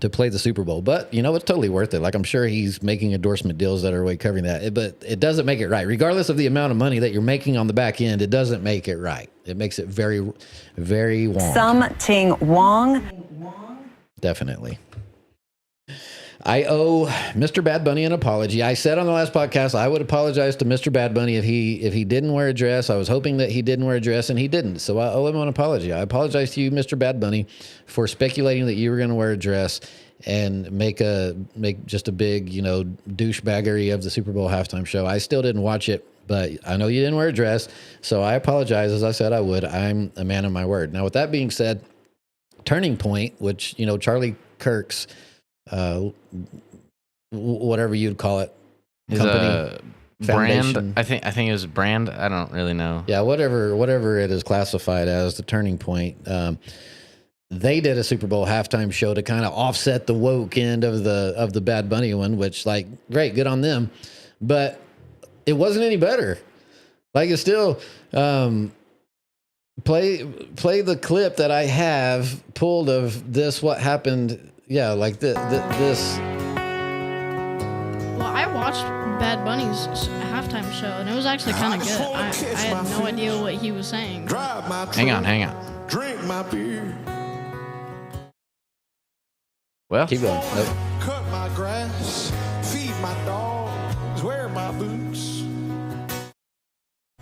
C: to play the Super Bowl. But, you know, it's totally worth it. Like, I'm sure he's making endorsement deals that are way covering that. But it doesn't make it right. Regardless of the amount of money that you're making on the back end, it doesn't make it right. It makes it very, very wrong.
I: Something wrong.
C: Definitely. I owe Mr. Bad Bunny an apology. I said on the last podcast I would apologize to Mr. Bad Bunny if he didn't wear a dress. I was hoping that he didn't wear a dress, and he didn't. So I owe him an apology. I apologize to you, Mr. Bad Bunny, for speculating that you were going to wear a dress and make just a big, you know, douchebaggery of the Super Bowl halftime show. I still didn't watch it, but I know you didn't wear a dress, so I apologize, as I said I would. I'm a man of my word. Now, with that being said, Turning Point, which, you know, Charlie Kirk's whatever you'd call it, company,
D: brand. I think it was brand. I don't really know.
C: Yeah, whatever it is classified as, the Turning Point. They did a Super Bowl halftime show to kind of offset the woke end of the Bad Bunny one, which, like, great, good on them, but it wasn't any better. Like, it's still play the clip that I have pulled of this. What happened? Yeah, like this.
E: Well, I watched Bad Bunny's halftime show, and it was actually kind of good. I had no idea what he was saying.
D: Hang on.
J: Drink my beer.
D: Well,
C: Keep going. Nope.
J: Cut my grass. Feed my dogs. Wear my boots.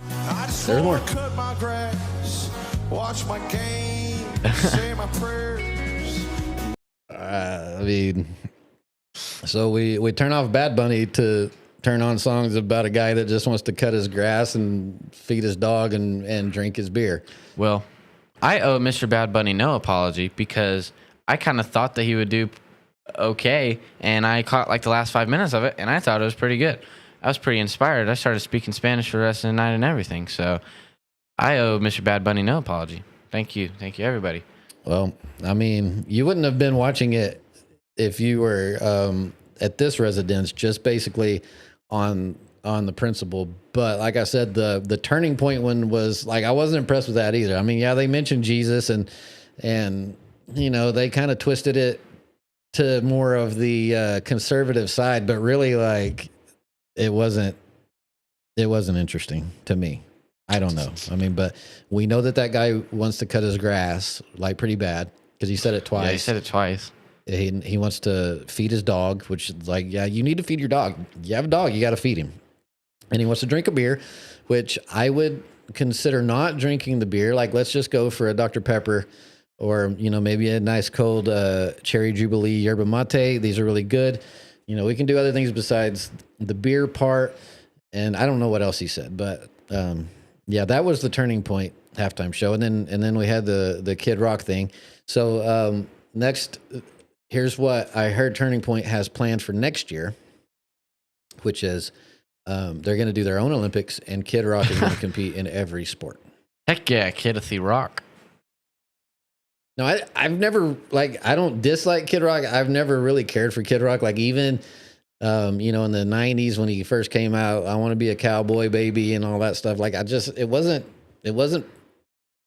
J: I just
C: There's more.
J: wanna cut my grass. Watch my game. Say my prayers.
C: I mean, so we turn off Bad Bunny to turn on songs about a guy that just wants to cut his grass and feed his dog and drink his beer.
D: Well, I owe Mr. Bad Bunny no apology because I kind of thought that he would do okay, and I caught like the last 5 minutes of it, and I thought it was pretty good. I was pretty inspired. I started speaking Spanish for the rest of the night and everything. So I owe Mr. Bad Bunny no apology. Thank you, everybody.
C: Well, I mean, you wouldn't have been watching it if you were at this residence, just basically on the principle. But like I said, the Turning Point one was like, I wasn't impressed with that either. I mean, yeah, they mentioned Jesus and you know, they kind of twisted it to more of the conservative side, but really, like, it wasn't interesting to me. I don't know. I mean, but we know that guy wants to cut his grass, like, pretty bad, because he said it twice.
D: Yeah, he said it twice.
C: He wants to feed his dog, which is like, yeah, you need to feed your dog. You have a dog, you got to feed him. And he wants to drink a beer, which I would consider not drinking the beer. Like, let's just go for a Dr. Pepper, or, you know, maybe a nice cold Cherry Jubilee yerba mate. These are really good. You know, we can do other things besides the beer part. And I don't know what else he said, but yeah, that was the Turning Point halftime show. And then we had the Kid Rock thing. So next, here's what I heard Turning Point has planned for next year, which is they're going to do their own Olympics, and Kid Rock is going to compete in every sport.
D: Heck yeah, Kid Rock.
C: No, I've never I don't dislike Kid Rock. I've never really cared for Kid Rock. Like even, you know, in the '90s when he first came out, I want to be a cowboy baby and all that stuff. Like it wasn't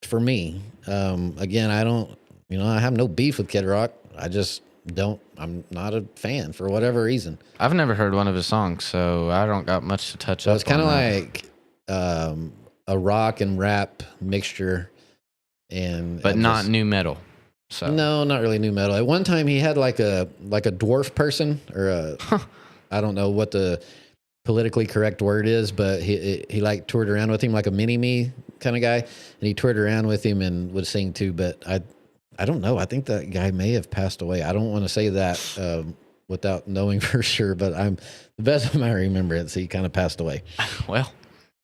C: for me. Again, I don't, you know, I have no beef with Kid Rock. I just don't. I'm not a fan for whatever reason.
D: I've never heard one of his songs, so I don't got much to touch up.
C: It's kind of like a rock and rap mixture.
D: But not new metal. So
C: no, not really new metal. At one time, he had like a dwarf person, or I don't know what the politically correct word is, but he like toured around with him like a mini me kind of guy, and he toured around with him and would sing too. But I don't know. I think that guy may have passed away. I don't want to say that without knowing for sure, but the best of my remembrance, he kind of passed away.
D: Well.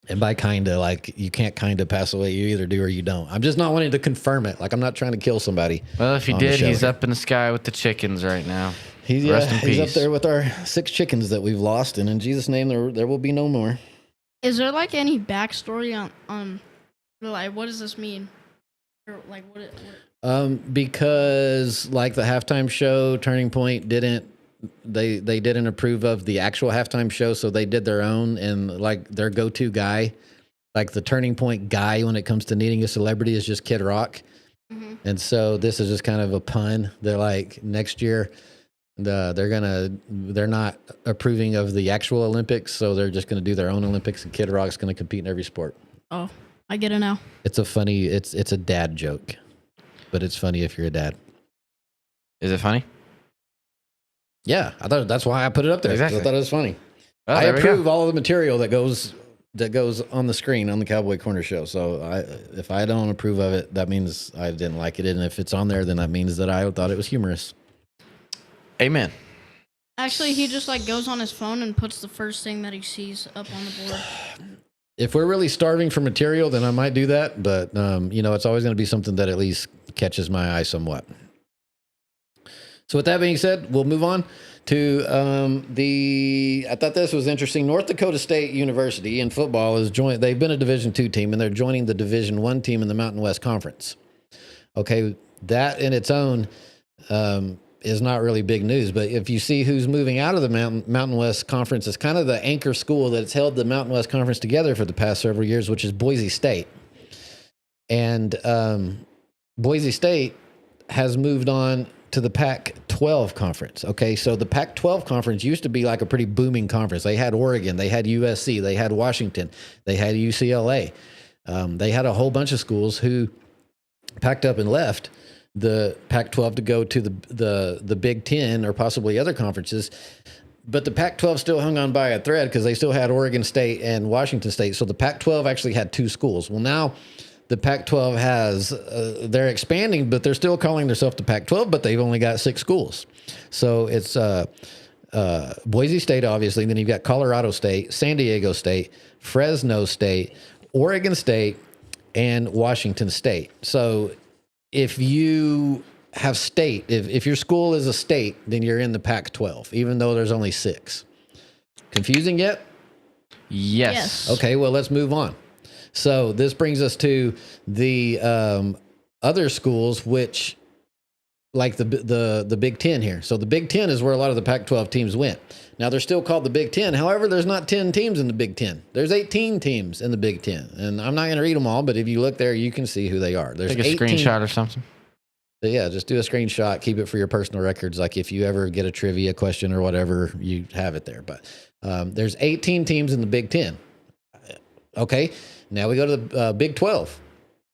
C: And by kind of, like, you can't kind of pass away. You either do or you don't. I'm just not wanting to confirm it. Like, I'm not trying to kill somebody.
D: Well, if he did, he's up in the sky with the chickens right now.
C: He's up there with our 6 chickens that we've lost. And in Jesus' name, there will be no more.
E: Is there, like, any backstory on like, what does this mean? Or, like, what?
C: Because, like, the halftime show, Turning Point didn't approve of the actual halftime show, so they did their own, and like their go-to guy, like the Turning Point guy when it comes to needing a celebrity, is just Kid Rock. Mm-hmm. And so this is just kind of a pun. They're like, next year they're not approving of the actual Olympics, so they're just going to do their own Olympics, and Kid Rock's going to compete in every sport.
E: Oh, I get it now.
C: It's a dad joke, but it's funny if you're a dad.
D: Is it funny?
C: Yeah, I thought that's why I put it up there.
D: Exactly.
C: I thought it was funny.
D: Well,
C: I approve all of the material that goes on the screen on the Cowboy Corner show. So if I don't approve of it, that means I didn't like it. And if it's on there, then that means that I thought it was humorous.
D: Amen.
E: Actually, he just like goes on his phone and puts the first thing that he sees up on the board.
C: If we're really starving for material, then I might do that. But, you know, it's always going to be something that at least catches my eye somewhat. So with that being said, we'll move on to I thought this was interesting. North Dakota State University in football they've been a Division II team, and they're joining the Division I team in the Mountain West Conference. Okay, that in its own is not really big news, but if you see who's moving out of the Mountain West Conference, it's kind of the anchor school that's held the Mountain West Conference together for the past several years, which is Boise State. And Boise State has moved on to the Pac-12 conference. Okay, so the Pac-12 conference used to be like a pretty booming conference. They had Oregon, they had USC, they had Washington, they had UCLA. They had a whole bunch of schools who packed up and left the Pac-12 to go to the Big Ten or possibly other conferences. But the Pac-12 still hung on by a thread because they still had Oregon State and Washington State. So the Pac-12 actually had 2 schools. Well, now the Pac-12 has, they're expanding, but they're still calling themselves the Pac-12, but they've only got 6 schools. So it's Boise State, obviously. Then you've got Colorado State, San Diego State, Fresno State, Oregon State, and Washington State. So if you have state, if your school is a state, then you're in the Pac-12, even though there's only 6. Confusing yet?
D: Yes.
C: Okay, well, let's move on. So this brings us to the other schools, which like the Big Ten here. So the Big Ten is where a lot of the Pac-12 teams went. Now they're still called the Big Ten. However, there's not 10 teams in the Big Ten. There's 18 teams in the Big Ten. And I'm not going to read them all, but if you look there, you can see who they are. There's
D: Take a
C: 18,
D: screenshot or something.
C: Yeah, just do a screenshot. Keep it for your personal records. Like if you ever get a trivia question or whatever, you have it there. But there's 18 teams in the Big Ten. Okay, now we go to the Big 12.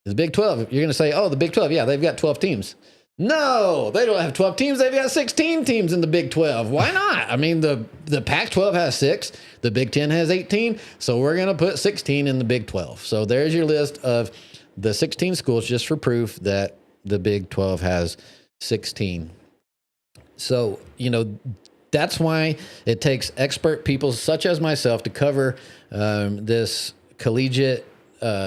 C: The Big 12, you're going to say, oh, the Big 12, yeah, they've got 12 teams. No, they don't have 12 teams. They've got 16 teams in the Big 12. Why not? I mean, the Pac-12 has 6. The Big 10 has 18. So we're going to put 16 in the Big 12. So there's your list of the 16 schools, just for proof that the Big 12 has 16. So, you know, that's why it takes expert people such as myself to cover this collegiate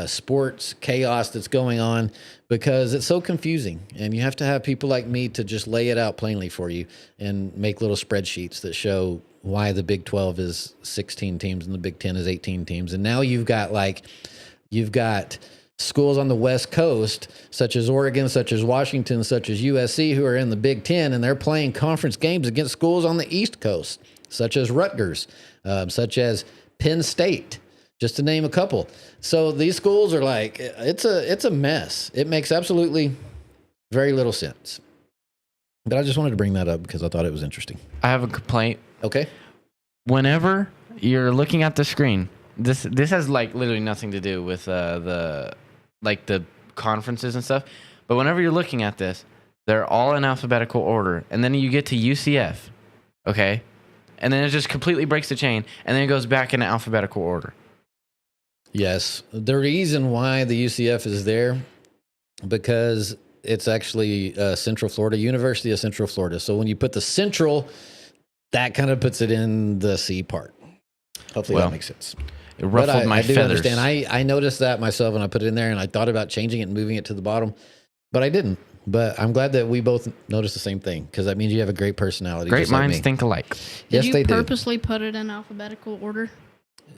C: sports chaos that's going on, because it's so confusing, and you have to have people like me to just lay it out plainly for you and make little spreadsheets that show why the Big 12 is 16 teams and the Big 10 is 18 teams. And now you've got schools on the West Coast, such as Oregon, such as Washington, such as USC, who are in the Big Ten, and they're playing conference games against schools on the East Coast, such as Rutgers, such as Penn State, just to name a couple. So these schools are like, it's a mess. It makes absolutely very little sense. But I just wanted to bring that up because I thought it was interesting.
D: I have a complaint.
C: Okay.
D: Whenever you're looking at the screen, this has like literally nothing to do with the conferences and stuff. But whenever you're looking at this, they're all in alphabetical order, and then you get to UCF, okay, and then it just completely breaks the chain, and then it goes back into alphabetical order.
C: Yes, the reason why the UCF is there because it's actually Central Florida, University of Central Florida. So when you put the Central, that kind of puts it in the C part. Hopefully that makes sense.
D: It ruffled my
C: do
D: feathers.
C: Understand. I noticed that myself when I put it in there, and I thought about changing it and moving it to the bottom, but I didn't. But I'm glad that we both noticed the same thing because that means you have a great personality.
D: Great minds think alike.
C: Yes,
E: Did
C: they
E: you
C: do.
E: purposely put it in alphabetical order?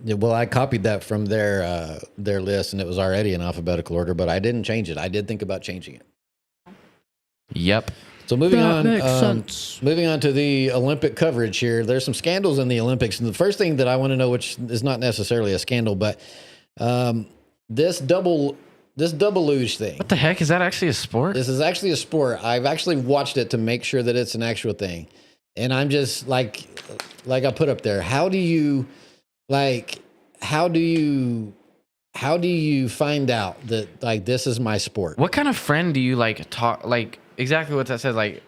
C: Yeah, well, I copied that from their list, and it was already in alphabetical order, but I didn't change it. I did think about changing it.
D: Yep.
C: So moving
E: That
C: on,
E: makes sense.
C: moving on to the Olympic coverage here. There's some scandals in the Olympics, and the first thing that I want to know, which is not necessarily a scandal, but this double luge thing.
D: What the heck? Is that actually a sport?
C: This is actually a sport. I've actually watched it to make sure that it's an actual thing, and I'm just like I put up there. How do you find out that like this is my sport?
D: What kind of friend do you like talk like exactly what that says? Like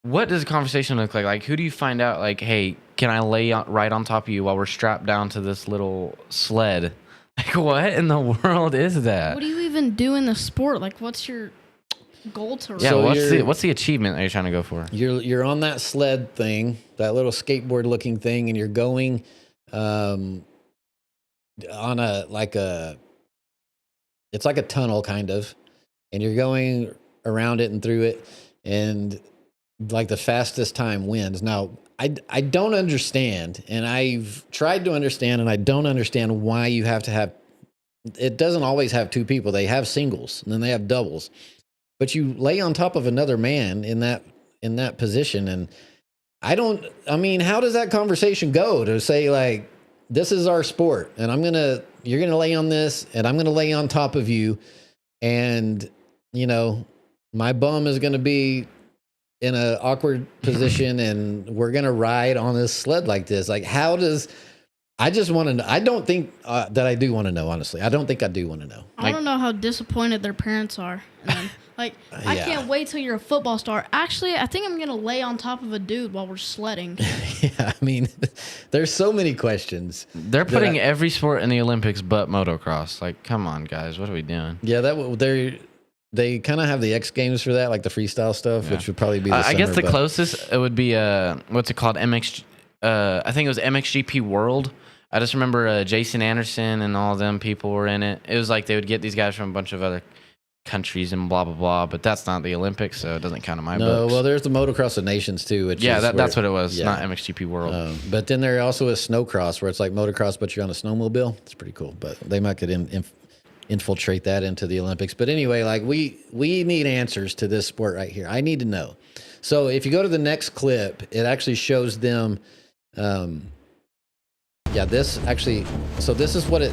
D: what does a conversation look like? Like who do you find out like, hey, can I lay right on top of you while we're strapped down to this little sled? Like what in the world is that?
E: What do you even do in the sport? Like, what's your goal to run?
D: Yeah,
C: So
D: what's the achievement that you're trying to go for?
C: You're on that sled thing, that little skateboard looking thing, and you're going on it's like a tunnel kind of, and you're going around it and through it, and like the fastest time wins. Now, I don't understand, and I've tried to understand, and I don't understand why you have to have, it doesn't always have two people. They have singles, and then they have doubles. But you lay on top of another man in that position, and how does that conversation go to say like, this is our sport, and you're gonna lay on this, and I'm gonna lay on top of you, and my bum is gonna be in an awkward position, and we're gonna ride on this sled like this. Like, how does? I just want to know. I don't think that I do want to know. Honestly, I don't think I do want to know.
E: I don't know how disappointed their parents are. And then, I can't wait till you're a football star. Actually, I think I'm going to lay on top of a dude while we're sledding.
C: Yeah, I mean, there's so many questions.
D: They're putting every sport in the Olympics but motocross. Like, come on, guys. What are we doing?
C: Yeah, they kind of have the X Games for that, like the freestyle stuff, which would probably be the
D: I guess
C: summer,
D: the closest it would be, what's it called? I think it was MXGP World. I just remember Jason Anderson and all of them people were in it. It was like they would get these guys from a bunch of other countries and blah, blah, blah. But that's not the Olympics, so it doesn't count in my books.
C: Well, there's the Motocross of Nations, too.
D: That's what it was, not MXGP World.
C: But then there also is snowcross, where it's like motocross, but you're on a snowmobile. It's pretty cool. But they might could infiltrate that into the Olympics. But anyway, like we need answers to this sport right here. I need to know. So if you go to the next clip, it actually shows them... this is what it,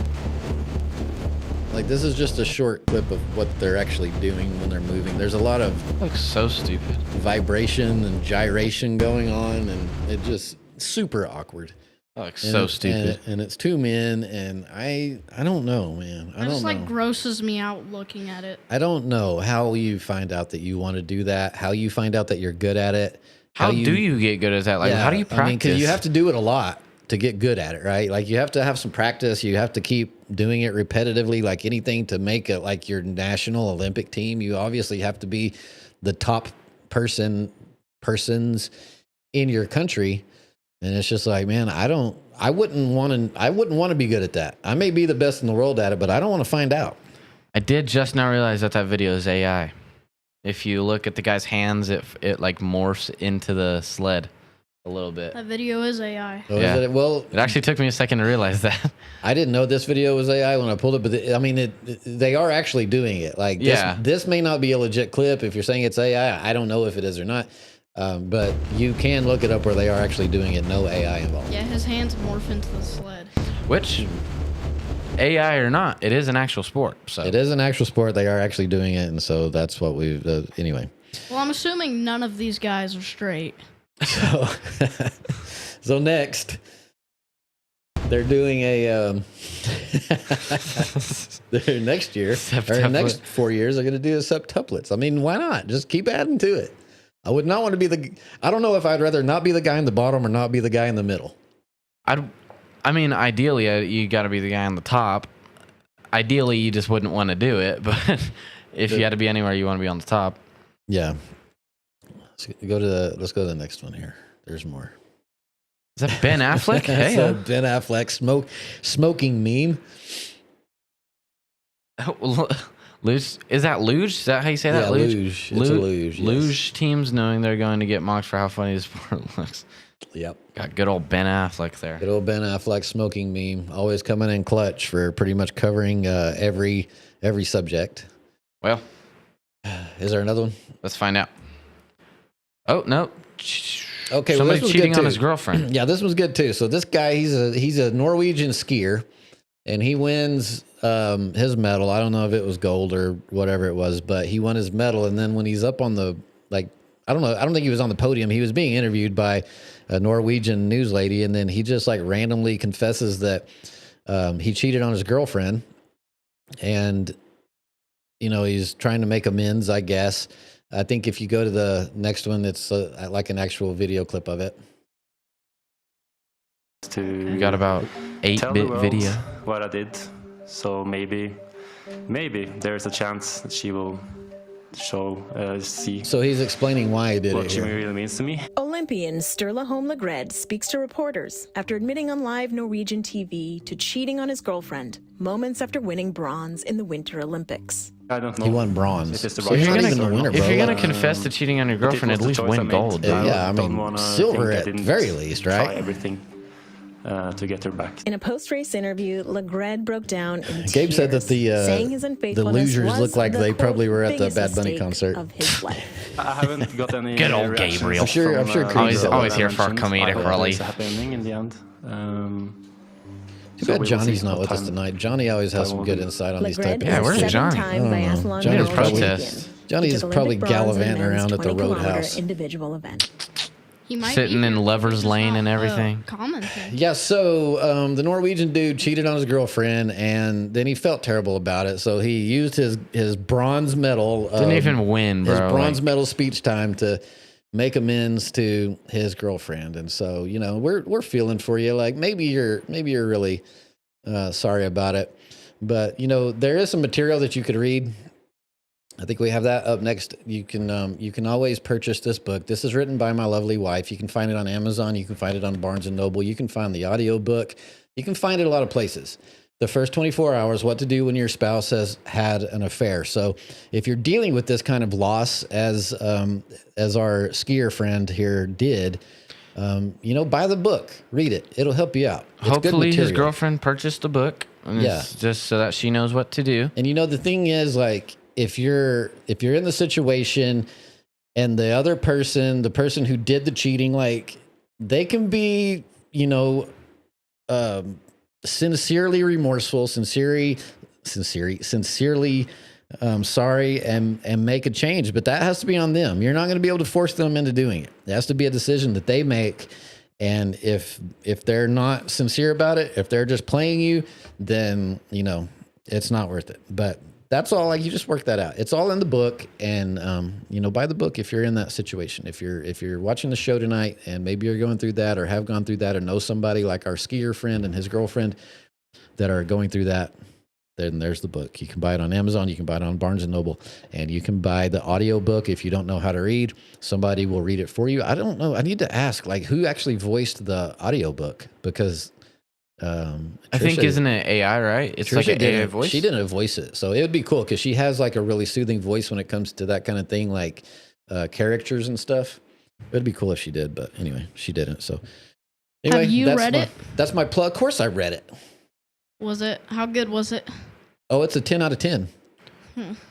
C: like, this is just a short clip of what they're actually doing when they're moving. There's a lot of
D: looks so stupid
C: vibration and gyration going on, and it just super awkward.
D: That looks so stupid.
C: And it's two men, and I don't know, man. I don't know.
E: It grosses me out looking at it.
C: I don't know how you find out that you want to do that, how you find out that you're good at it.
D: How do you get good at that? Like, how do you practice?
C: 'Cause you have to do it a lot to get good at it, right? Like, you have to have some practice. You have to keep doing it repetitively, like anything to make it like your national Olympic team. You obviously have to be the top persons in your country. And it's just like, man, I wouldn't want to be good at that. I may be the best in the world at it, but I don't want to find out.
D: I did just now realize that video is AI. If you look at the guy's hands, it like morphs into the sled. a little bit.
E: That video is AI.
C: Oh,
D: Yeah.
C: is it? Well,
D: It actually took me a second to realize that.
C: I didn't know this video was AI when I pulled it, but they are actually doing it. Like, this may not be a legit clip. If you're saying it's AI, I don't know if it is or not. But you can look it up where they are actually doing it. No AI involved.
E: Yeah, his hands morph into the sled.
D: Which, AI or not, it is an actual sport. So
C: It is an actual sport. They are actually doing it, and so that's what we've. Anyway.
E: Well, I'm assuming none of these guys are straight.
C: So next, they're doing a. They're next year or next 4 years, they're going to do a septuplets. I mean, why not? Just keep adding to it. I would not want to be I don't know if I'd rather not be the guy in the bottom or not be the guy in the middle.
D: I mean, ideally, you got to be the guy on the top. Ideally, you just wouldn't want to do it, but if you had to be anywhere, you want to be on the top.
C: Yeah. Let's go to the next one here. There's more.
D: Is that Ben Affleck? Hey,
C: So Ben Affleck smoking meme.
D: Luge, is that luge? Is that how you say that?
C: Yeah, luge. It's a luge. Yes.
D: Luge teams knowing they're going to get mocked for how funny the sport looks.
C: Yep.
D: Got good old Ben Affleck there.
C: Good old Ben Affleck smoking meme. Always coming in clutch for pretty much covering every subject.
D: Well,
C: is there another one?
D: Let's find out. Oh no.
C: Okay,
D: somebody
C: well,
D: cheating on his girlfriend.
C: Yeah, this was good too. So this guy, he's a Norwegian skier, and he wins his medal. I don't know if it was gold or whatever it was, but he won his medal. And then when he's up on the I don't know. I don't think he was on the podium. He was being interviewed by a Norwegian news lady, and then he just randomly confesses that he cheated on his girlfriend, and he's trying to make amends, I guess. I think if you go to the next one, it's like an actual video clip of it.
D: We got about 8-bit video.
K: What I did, so maybe there's a chance that she will see.
C: So he's explaining why he did
K: what
C: it
K: she
C: here.
K: really means to me.
L: Olympian Sturla Holmgren speaks to reporters after admitting on live Norwegian TV to cheating on his girlfriend moments after winning bronze in the Winter Olympics.
K: I don't know.
C: He won bronze.
K: If,
C: So he's not even the winner,
D: if
C: bro.
D: you're gonna confess to cheating on your girlfriend, at least win gold.
C: Yeah, I mean, silver at very least, right?
K: Try everything to get her back.
L: In a post-race interview, Legred broke down in
C: Gabe
L: tears,
C: said that
L: saying his
C: the
L: unfaithfulness
C: losers
L: was
C: look like
L: the,
C: they
L: quote,
C: probably were at the
L: biggest
C: Bad Bunny
L: mistake
C: concert.
L: of his life.
K: I haven't got any
D: Good old
K: reactions
D: Gabriel.
C: I'm sure
K: from,
C: Creed's
D: always here
K: I
D: for a
K: mentioned.
D: comedic
K: I hope
D: relief.
K: there's a happy ending in the end.
C: Too
K: So
C: bad
K: we will
C: Johnny's
K: see
C: not
K: what
C: with us
K: time-
C: tonight. Johnny always has some good insight on these type
L: Legred
C: of
D: Yeah,
L: is
D: where's
L: a
D: Johnny?
L: seven-time biathlon
C: Johnny's
L: world
C: probably-
L: champion.
C: Johnny's
L: He took
C: probably
L: Olympic bronze in
C: gallivanting
L: men's
C: around at the
L: 20-kilometer
C: Roadhouse.
L: individual event.
E: He might
D: Sitting
E: be
D: in
E: here,
D: lover's
E: just
D: lane
E: not,
D: and everything.
E: Commenting.
C: Yeah, so the Norwegian dude cheated on his girlfriend, and then he felt terrible about it. So he used his bronze medal.
D: Didn't even win, bro.
C: His bronze medal speech time to make amends to his girlfriend. And so we're feeling for you. Like maybe you're really sorry about it, but there is some material that you could read. I think we have that up next. You can always purchase this book. This is written by my lovely wife. You can find it on Amazon. You can find it on Barnes & Noble. You can find the audio book. You can find it a lot of places. The first 24 hours, what to do when your spouse has had an affair. So if you're dealing with this kind of loss, as our skier friend here did, buy the book, read it. It'll help you out. It's good
D: Hopefully his
C: material.
D: girlfriend purchased the book. And it's just so that she knows what to do.
C: And the thing is, like, if you're in the situation and the other person, the person who did the cheating, like they can be, sincerely remorseful, sincerely sorry and make a change, but that has to be on them. You're not going to be able to force them into doing it. It has to be a decision that they make. And if they're not sincere about it, if they're just playing you, then, it's not worth it. But that's all. Like, you just work that out. It's all in the book, and buy the book if you're in that situation. If you're watching the show tonight and maybe you're going through that or have gone through that or know somebody like our skier friend and his girlfriend that are going through that, then there's the book. You can buy it on Amazon. You can buy it on Barnes & Noble, and you can buy the audio book. If you don't know how to read, somebody will read it for you. I don't know. I need to ask, like, who actually voiced the audio book, because
D: I think, isn't it AI, right? It's
C: Trisha
D: like an AI
C: didn't-
D: voice.
C: She didn't voice it. So it would be cool because she has like a really soothing voice when it comes to that kind of thing, like characters and stuff. It'd be cool if she did, but anyway, she didn't. So anyway,
E: Have you read it?
C: That's my plug. Of course I read it.
E: Was it? How good was it?
C: Oh, it's a 10 out of 10.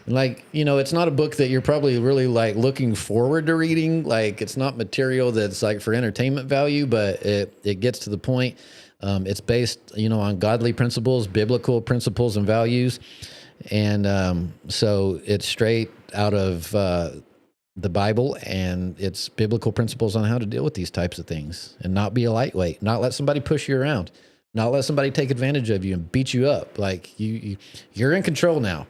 C: Like, it's not a book that you're probably really like looking forward to reading. Like, it's not material that's like for entertainment value, but it gets to the point. It's based, on godly principles, biblical principles and values. And so it's straight out of the Bible, and it's biblical principles on how to deal with these types of things and not be a lightweight, not let somebody push you around, not let somebody take advantage of you and beat you up. Like you're in control now.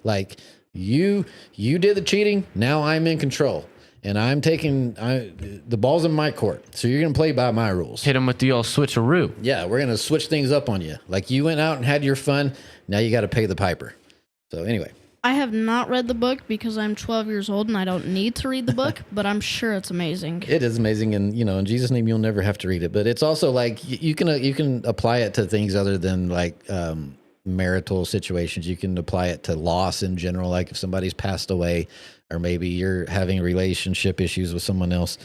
C: Like you did the cheating. Now I'm in control, and I'm taking the ball's in my court. So you're going to play by my rules.
D: Hit him with the old switcheroo.
C: Yeah, we're going to switch things up on you. Like you went out and had your fun. Now you got to pay the piper. So anyway.
E: I have not read the book because I'm 12 years old and I don't need to read the book, but I'm sure it's amazing.
C: It is amazing, and in Jesus' name, you'll never have to read it. But it's also like you can apply it to things other than like marital situations. You can apply it to loss in general, like if somebody's passed away, or maybe you're having relationship issues with someone else.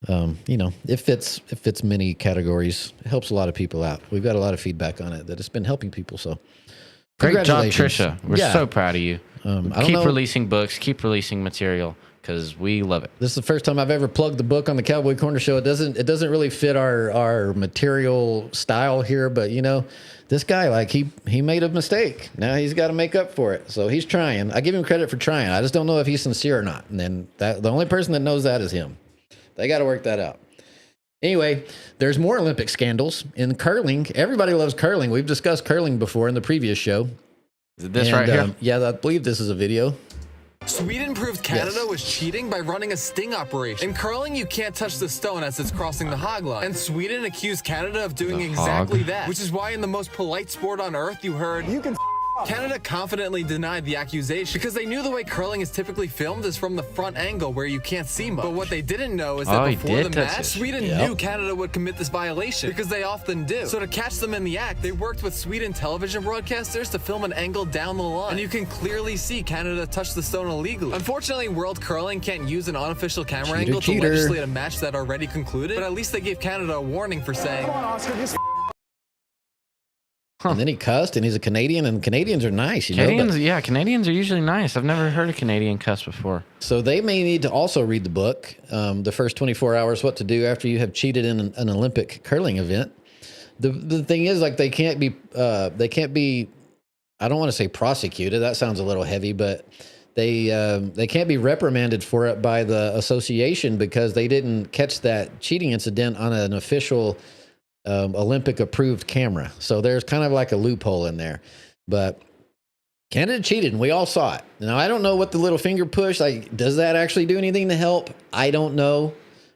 C: It fits many categories. It helps a lot of people out. We've got a lot of feedback on it that it's been helping people. So.
D: Great job, Trisha. We're so proud of you.
C: Keep
D: releasing books, keep releasing material, because we love it.
C: This is the first time I've ever plugged the book on the Cowboy Corner Show. It doesn't really fit our material style here, but this guy, like he made a mistake. Now he's got to make up for it. So he's trying. I give him credit for trying. I just don't know if he's sincere or not. And then the only person that knows that is him. They got to work that out. Anyway, there's more Olympic scandals in curling. Everybody loves curling. We've discussed curling before in the previous show.
D: Is it this right here?
C: Yeah, I believe this is a video.
M: Sweden proved Canada was cheating by running a sting operation. In curling, you can't touch the stone as it's crossing the hog line. And Sweden accused Canada of doing exactly that. Which is why in the most polite sport on earth, you heard, "You can Canada confidently denied the accusation because they knew the way curling is typically filmed is from the front angle where you can't see much. But what they didn't know is that before the match, Sweden knew Canada would commit this violation because they often do. So to catch them in the act, they worked with Sweden television broadcasters to film an angle down the line. And you can clearly see Canada touch the stone illegally. Unfortunately, World Curling can't use an unofficial camera angle to legislate a match that already concluded, but at least they gave Canada a warning for saying, "Come on, Oscar, just
C: And then he cussed, and he's a Canadian, and Canadians are nice.
D: Canadians are usually nice. I've never heard a Canadian cuss before.
C: So they may need to also read the book, The First 24 Hours, What to Do After You Have Cheated in an Olympic Curling Event. The thing is, like, they can't be, I don't want to say prosecuted. That sounds a little heavy, but they can't be reprimanded for it by the association because they didn't catch that cheating incident on an official Olympic approved camera. So there's kind of like a loophole in there, but Canada cheated and we all saw it. Now, I don't know what the little finger push, like, does that actually do anything to help? I don't know.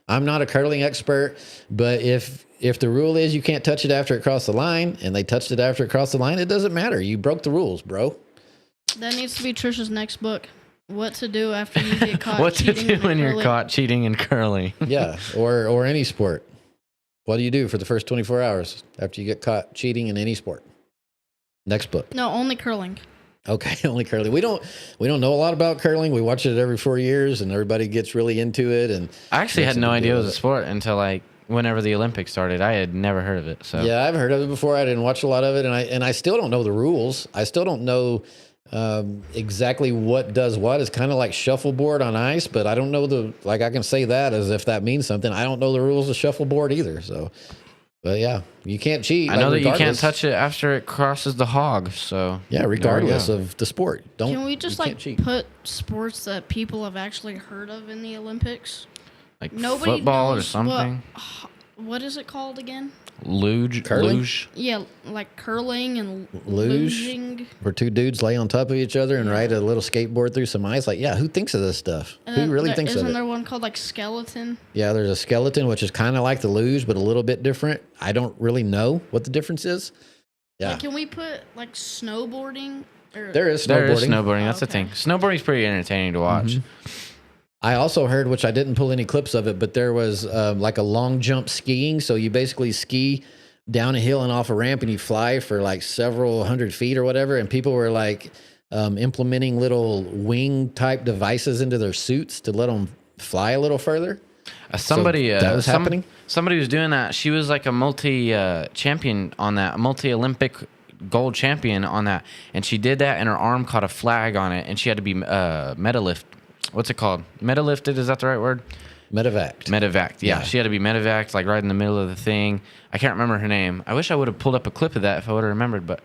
C: I'm not a curling expert, but if the rule is you can't touch it after it crossed the line and they touched it after it crossed the line, it doesn't matter. You broke the rules, bro.
E: That needs to be Trisha's next book. What to do after you get caught
D: what to
E: cheating
D: do when you're caught cheating in curling.
C: Yeah, or any sport. What do you do for the first 24 hours after you get caught cheating in any sport? Next book.
E: No, only curling.
C: Okay, only curling. We don't know a lot about curling. We watch it every 4 years, and everybody gets really into it. And
D: I actually had no idea it was a sport until like whenever the Olympics started. I had never heard of it. So
C: yeah, I've heard of it before. I didn't watch a lot of it, and I still don't know the rules. I still don't know exactly what does what. It's kind of like shuffleboard on ice, but I don't know I can say that as if that means something. I don't know the rules of shuffleboard either. So, but yeah, you can't cheat.
D: I know that you can't touch it after it crosses the hog. So
C: yeah, regardless of the sport.
E: Can we just put sports that people have actually heard of in the Olympics?
D: Like football or something?
E: What is it called again?
D: Luge.
E: Yeah, like curling and
C: luge.
E: luging.
C: Where two dudes lay on top of each other and ride a little skateboard through some ice. Like, yeah, who thinks of this stuff? Who really thinks of it?
E: Isn't there one called like skeleton?
C: Yeah, there's a skeleton, which is kind of like the luge, but a little bit different. I don't really know what the difference is. Yeah.
E: Like, can we put like snowboarding?
C: There is snowboarding.
D: There is snowboarding. That's the thing. Snowboarding's pretty entertaining to watch.
C: Mm-hmm. I also heard, which I didn't pull any clips of it, but there was like a long jump skiing. So you basically ski down a hill and off a ramp and you fly for like several hundred feet or whatever. And people were like implementing little wing type devices into their suits to let them fly a little further.
D: Somebody
C: that was happening.
D: Somebody was doing that. She was like a multi-champion on that, multi-Olympic gold champion on that, and she did that, and her arm caught a flag on it, and she had to be medalift. What's it called? Medalifted? Is that the right word?
C: Medevaced.
D: Medevaced. Yeah, she had to be medevaced, like right in the middle of the thing. I can't remember her name. I wish I would have pulled up a clip of that if I would have remembered, but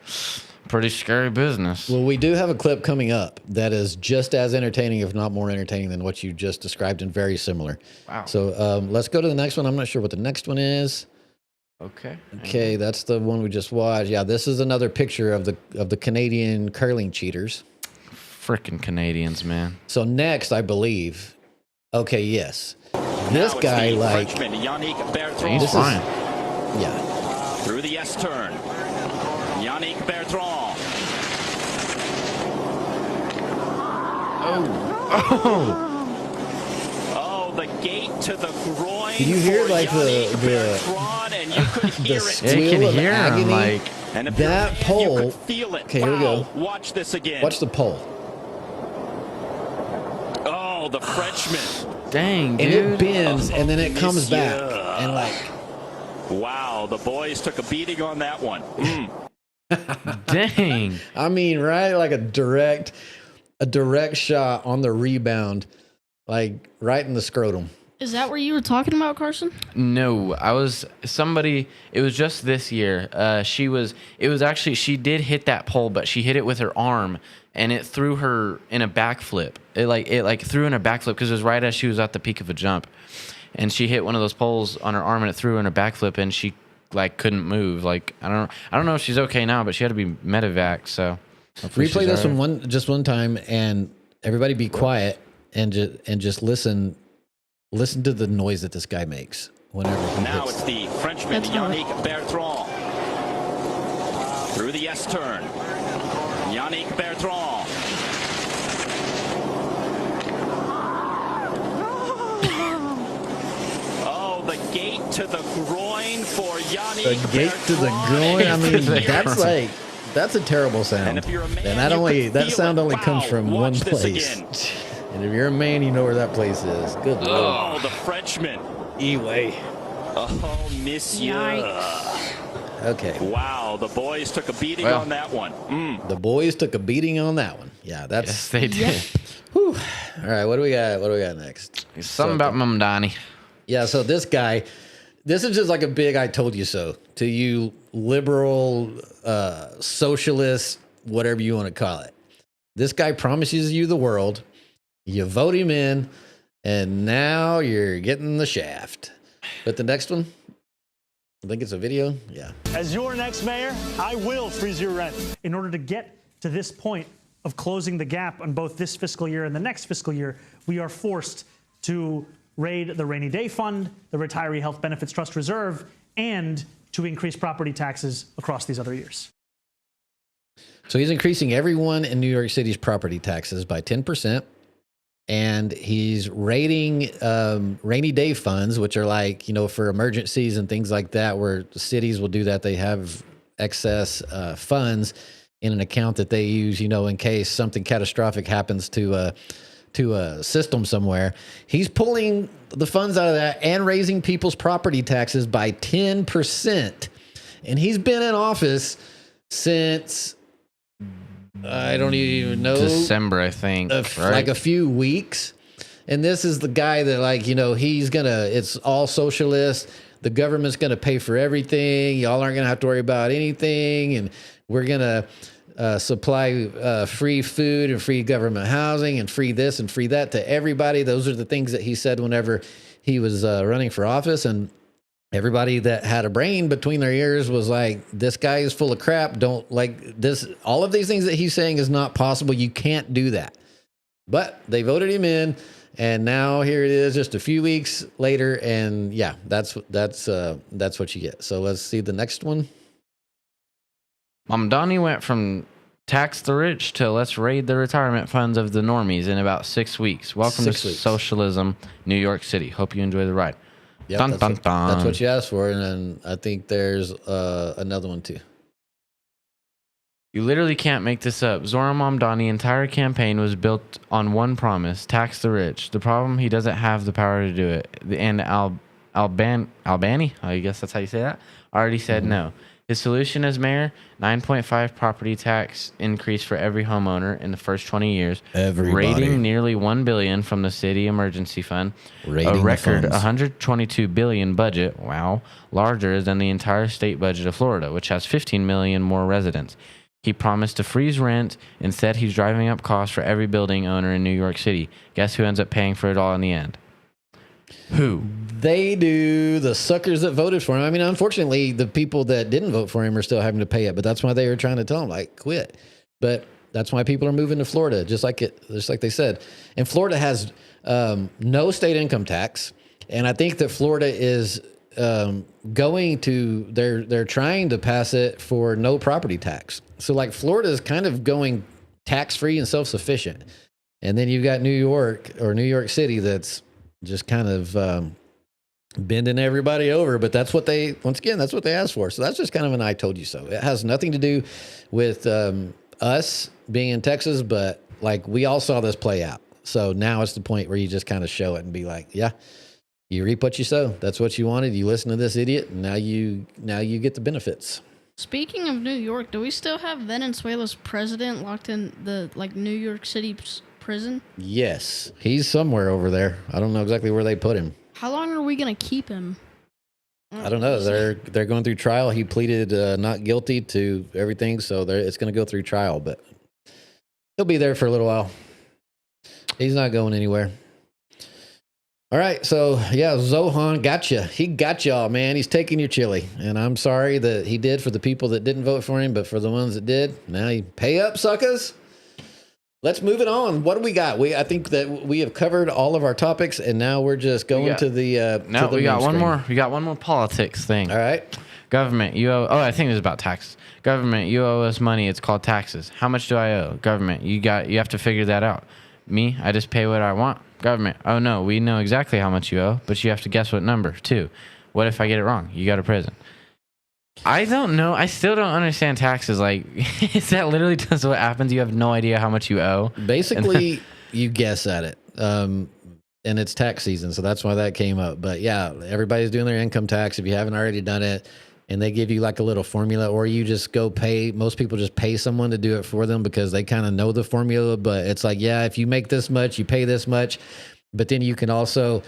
D: pretty scary business.
C: Well, we do have a clip coming up that is just as entertaining, if not more entertaining, than what you just described, and very similar.
D: Wow.
C: So let's go to the next one. I'm not sure what the next one is. Okay, that's the one we just watched. Yeah, this is another picture of the Canadian curling cheaters.
D: Freaking Canadians, man.
C: So next, I believe. Okay, yes. This guy, like,
D: he's fine.
C: Yeah.
N: Through the S turn. Yannick Bertrand. Oh, the gate to the groin.
C: Can you hear like the squeal of agony?
N: Like
C: that pole.
N: Feel it.
C: Okay, here we go.
N: Watch this again.
C: Watch the pole.
N: Oh, the Frenchman.
D: Dang, dude.
C: And it bends, and then it comes back, and like.
N: Wow, the boys took a beating on that one.
D: Dang.
C: I mean, right? Like a direct shot on the rebound, like right in the scrotum.
E: Is that what you were talking about, Carson?
D: No, it was just this year. She did hit that pole, but she hit it with her arm, and it threw her in a backflip. It threw in a backflip because it was right as she was at the peak of a jump. And she hit one of those poles on her arm, and it threw her in a backflip, and she like couldn't move. Like I don't know if she's okay now, but she had to be medevac. So
C: replay this one time, and everybody be quiet and just listen to the noise that this guy makes whenever he
N: now
C: hits.
N: It's the Frenchman Yannick Bertrand through the S turn. Yannick Bertrand. The gate to the groin for Yannick.
C: The gate to the groin. I mean, that's a terrible sound. And if you're a man, that sound only comes from one place. And if you're a man, you know where that place is. Good lord.
N: Oh, the Frenchman.
C: Anyway.
N: Oh, monsieur.
E: Yikes.
C: Okay.
N: Wow, the boys took a beating on that one.
C: The boys took a beating on that one. Yeah, that's.
D: Yes, they did.
C: Whew. All right, what do we got? What do we got next?
D: Something about Mum Donnie.
C: Yeah, so this guy, this is just like a big "I told you so" to you liberal, socialist, whatever you want to call it. This guy promises you the world. You vote him in, and now you're getting the shaft. But the next one, I think it's a video. Yeah.
O: As your next mayor, I will freeze your rent. In order to get to this point of closing the gap on both this fiscal year and the next fiscal year, we are forced to raid the rainy day fund, the retiree health benefits trust reserve, and to increase property taxes across these other years.
C: So he's increasing everyone in New York City's property taxes by 10%. And he's raiding rainy day funds, which are like, for emergencies and things like that, where cities will do that. They have excess funds in an account that they use, in case something catastrophic happens to a system somewhere. He's pulling the funds out of that and raising people's property taxes by 10%. And he's been in office since, I don't even know.
D: December, I think.
C: Right? Like a few weeks. And this is the guy that it's all socialist. The government's going to pay for everything. Y'all aren't going to have to worry about anything. And we're going to supply free food and free government housing and free this and free that to everybody. Those are the things that he said whenever he was running for office. And everybody that had a brain between their ears was like, this guy is full of crap. Don't like this. All of these things that he's saying is not possible. You can't do that. But they voted him in. And now here it is just a few weeks later. And yeah, that's what you get. So let's see the next one.
D: Mom Donnie went from tax the rich to let's raid the retirement funds of the normies in about 6 weeks. Welcome to socialism, New York City. Hope you enjoy the ride.
C: Yep, that's what you asked for. And then I think there's another one too.
D: You literally can't make this up. Zoran Mamdani's entire campaign was built on one promise: tax the rich. The problem, he doesn't have the power to do it. And Albany, I guess that's how you say that, already said no. His solution as mayor: 9.5 property tax increase for every homeowner in the first 20 years. Raiding nearly $1 billion from the city emergency fund. A record $122 billion budget. Wow, larger than the entire state budget of Florida, which has 15 million more residents. He promised to freeze rent. Instead, he's driving up costs for every building owner in New York City. Guess who ends up paying for it all in the end? Who?
C: They do. The suckers that voted for him. I mean, unfortunately, the people that didn't vote for him are still having to pay it. But that's why they were trying to tell him, like, quit. But that's why people are moving to Florida, just like they said. And Florida has no state income tax, and I think that Florida is going to. They're trying to pass it for no property tax. So, like, Florida is kind of going tax free and self sufficient, and then you've got New York or New York City that's just kind of bending everybody over, but that's what they asked for. So that's just kind of an I told you so. It has nothing to do with us being in Texas, but like we all saw this play out. So now it's the point where you just kind of show it and be like, yeah, you reap what you sow. That's what you wanted. You listen to this idiot, and now you get the benefits.
E: Speaking of New York, do we still have Venezuela's president locked in the New York City prison?
C: Yes, he's somewhere over there. I don't know exactly where they put him.
E: How long are we gonna keep him?
C: I don't know. They're going through trial. He pleaded not guilty to everything, so it's going to go through trial. But he'll be there for a little while. He's not going anywhere. All right, so yeah, Zohan gotcha. He got y'all, man. He's taking your chili, and I'm sorry that he did for the people that didn't vote for him, but for the ones that did, now you pay up, suckers. Let's move it on. What do we got? I think that we have covered all of our topics, and now we're just going to the.
D: No, we got one more. We got one more politics thing.
C: All right.
D: Government, you owe. Oh, I think it was about taxes. Government, you owe us money. It's called taxes. How much do I owe? Government, you have to figure that out. Me, I just pay what I want. Government, oh no, we know exactly how much you owe, but you have to guess what number too. What if I get it wrong? You go to prison. I don't know. I still don't understand taxes. Like, is that literally just what happens? You have no idea how much you owe.
C: Basically, you guess at it. And it's tax season, so that's why that came up. But yeah, everybody's doing their income tax. If you haven't already done it, and they give you like a little formula, or you just go pay. Most people just pay someone to do it for them because they kind of know the formula. But it's like, yeah, if you make this much, you pay this much. But then you can also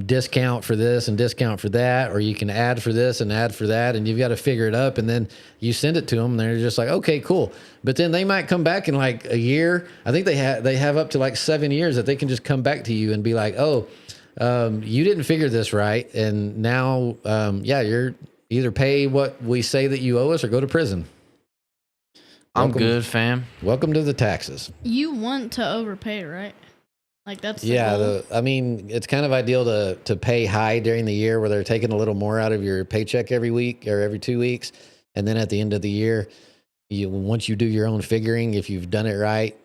C: discount for this and discount for that, or you can add for this and add for that, and you've got to figure it up, and then you send it to them, and they're just like, okay, cool. But then they might come back in like a year. I think they have up to like 7 years that they can just come back to you and be like, oh, you didn't figure this right, and now, you're either pay what we say that you owe us or go to prison.
D: I'm good, fam.
C: Welcome to the taxes.
E: You want to overpay, right? Like that's
C: I mean, it's kind of ideal to pay high during the year where they're taking a little more out of your paycheck every week or every 2 weeks, and then at the end of the year, once you do your own figuring, if you've done it right,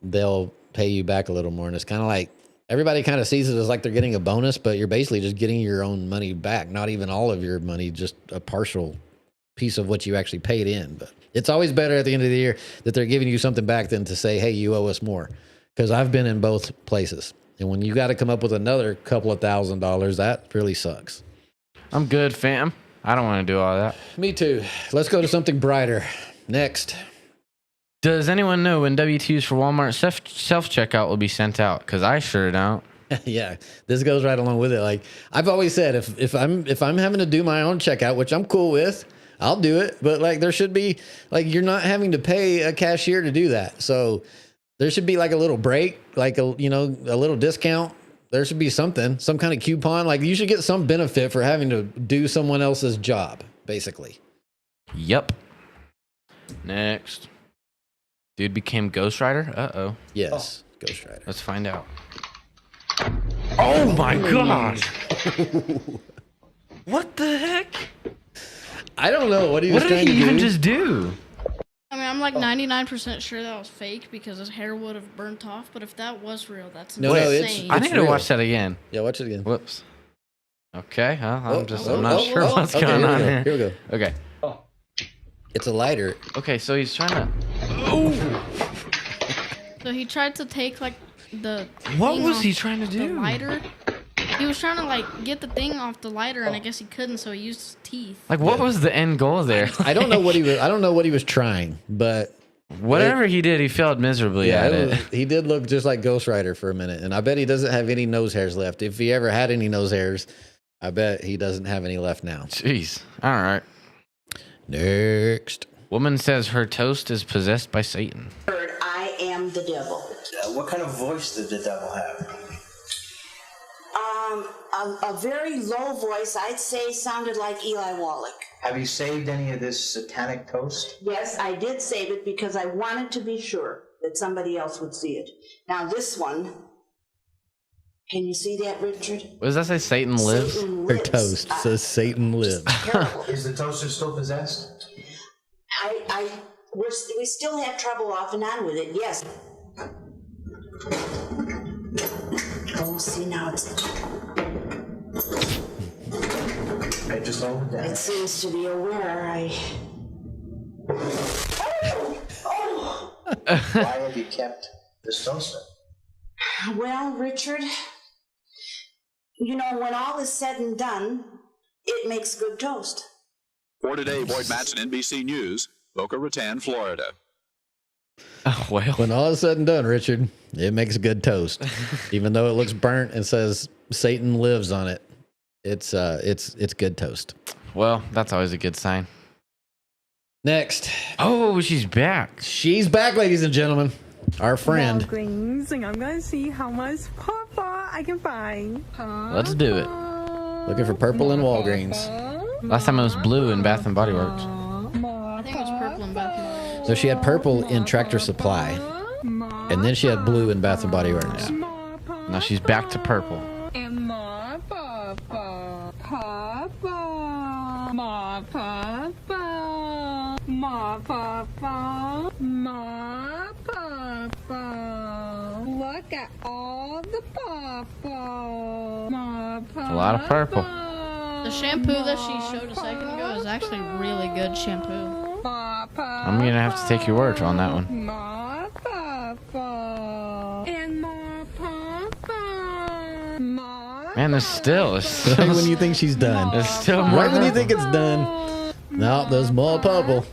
C: they'll pay you back a little more. And it's kind of like everybody kind of sees it as like they're getting a bonus, but you're basically just getting your own money back. Not even all of your money, just a partial piece of what you actually paid in. But it's always better at the end of the year that they're giving you something back than to say, hey, you owe us more. Because I've been in both places. And when you got to come up with another couple of $1,000s, that really sucks.
D: I'm good, fam. I don't want to do all that.
C: Me too. Let's go to something brighter. Next.
D: Does anyone know when W-2s for Walmart self-checkout will be sent out? Because I sure don't.
C: Yeah, this goes right along with it. Like I've always said, if I'm having to do my own checkout, which I'm cool with, I'll do it. But like there should be, like you're not having to pay a cashier to do that. So there should be like a little break, like a little discount. There should be something, some kind of coupon. Like you should get some benefit for having to do someone else's job, basically.
D: Yep. Next. Dude became Ghost Rider? Uh-oh.
C: Yes, Ghost Rider.
D: Let's find out. Oh my gosh! What the heck?
C: I don't know what he was trying to do.
D: What did he even just do?
E: I mean, I'm like 99% sure that was fake because his hair would have burnt off. But if that was real, that's insane.
D: I need to watch that again.
C: Yeah, watch it again.
D: Whoops. Okay, I'm not sure what's going on here.
C: Here we go.
D: Okay.
C: It's a lighter.
D: Okay, so he's trying to.
E: So he tried to take like the.
D: What
E: thing
D: was
E: off
D: he trying to
E: the
D: do?
E: lighter. He was trying to like get the thing off the lighter, and I guess he couldn't, so he used his teeth.
D: Like, what was the end goal there?
C: I don't know what he was. I don't know what he was trying, but
D: Whatever he did, he failed miserably at it.
C: He did look just like Ghost Rider for a minute, and I bet he doesn't have any nose hairs left. If he ever had any nose hairs, I bet he doesn't have any left now.
D: Jeez. All right.
C: Next.
D: Woman says her toast is possessed by Satan.
P: I am the devil.
Q: What kind of voice did the devil have?
P: A very low voice, I'd say, sounded like Eli Wallach.
Q: Have you saved any of this satanic toast?
P: Yes, I did save it because I wanted to be sure that somebody else would see it. Now this one, can you see that, Richard?
D: What does that say? Satan lives?
C: Her toast says Satan lives.
Q: Is the toaster still possessed?
P: We still have trouble off and on with it, yes. Oh, see, now it's...
Q: I just hold it down.
P: It seems to be aware.
Q: Why have you kept this toaster?
P: Well, Richard, you know, when all is said and done, it makes good toast.
R: For today, Boyd Mattson, NBC News, Boca Raton, Florida.
D: Oh, well.
C: When all is said and done, Richard, it makes good toast. Even though it looks burnt and says Satan lives on it, it's good toast.
D: Well, that's always a good sign.
C: Next.
D: Oh, she's back.
C: She's back, ladies and gentlemen. Our friend.
S: Walgreens, and I'm going to see how much Papa I can find.
D: Let's do it.
C: Looking for purple in Walgreens.
D: Last time it was blue in Bath and Body Works.
E: I think it was purple and Bath and Body Works.
C: So she had purple in Tractor Supply, and then she had blue in Bath and Body Works.
D: Now she's back to purple.
S: And my Papa, Papa, my Papa, my Papa, my Papa. Look at all the Papa, my Papa.
D: A lot of purple.
E: The shampoo that she showed a second ago is actually really good shampoo.
D: I'm gonna have to take your word on that one.
S: My Papa and my Papa, my
D: Man, there's still.
C: Right when you think she's done.
D: There's still more.
C: Right when you think it's done. No, there's more purple.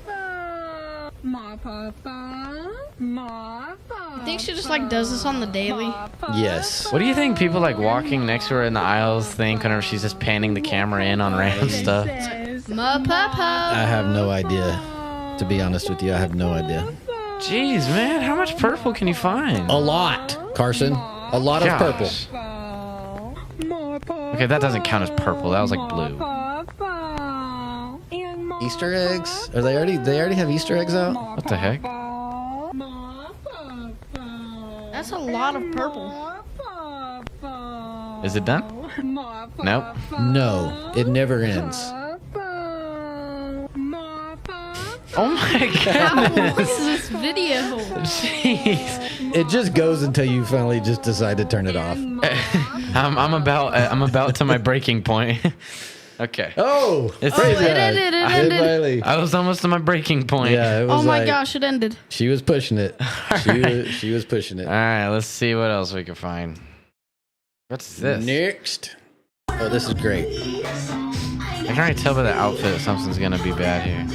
S: my Papa, my Papa.
E: I think she just like does this on the daily.
C: Yes.
D: What do you think people like walking next to her in the aisles think whenever she's just panning the camera in on random stuff?
E: My Papa.
C: I have no idea. To be honest with you, I have no idea.
D: Jeez, man, how much purple can you find?
C: A lot, Carson. A lot of purple.
D: Okay, that doesn't count as purple. That was like blue.
C: Easter eggs? Are they already? They already have Easter eggs out?
D: What the heck?
E: That's a lot of purple.
D: Is it done? Nope.
C: No, it never ends.
D: Oh my
E: How
D: god!
E: long is this video?
D: Jeez.
C: It just goes until you finally just decide to turn it off.
D: I'm about to my breaking point. Okay.
C: Oh,
E: it ended.
D: I was almost to my breaking point.
C: Yeah, it was
E: Oh my
C: like,
E: gosh, it ended.
C: She was pushing it. She was pushing it.
D: All right, let's see what else we can find. What's this?
C: Next. Oh, this is great.
D: I can already tell by the outfit something's gonna be bad here.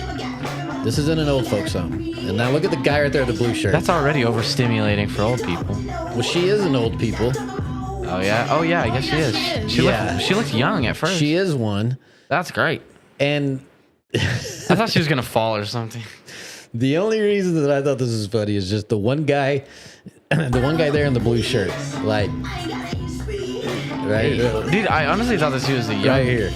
C: This is in an old folks home. And now look at the guy right there with the blue shirt.
D: That's already overstimulating for old people.
C: Well, she is an old people.
D: Oh yeah. Oh yeah. I guess she is. She looked young at first.
C: She is one.
D: That's great.
C: And
D: I thought she was gonna fall or something.
C: The only reason that I thought this was funny is just the one guy there in the blue shirt, like right,
D: dude. I honestly thought this was a young.
C: Right here.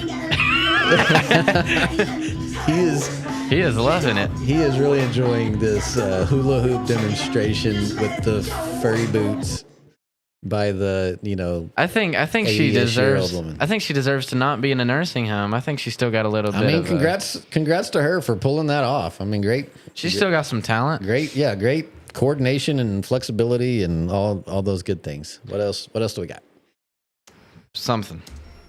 D: He is loving it.
C: He is really enjoying this hula hoop demonstration with the furry boots by the,
D: I think she deserves. I think she deserves to not be in a nursing home. I think she's still got a little bit.
C: I mean,
D: of
C: congrats to her for pulling that off. I mean, great.
D: She's still got some talent.
C: Great coordination and flexibility and all those good things. What else do we got?
D: Something.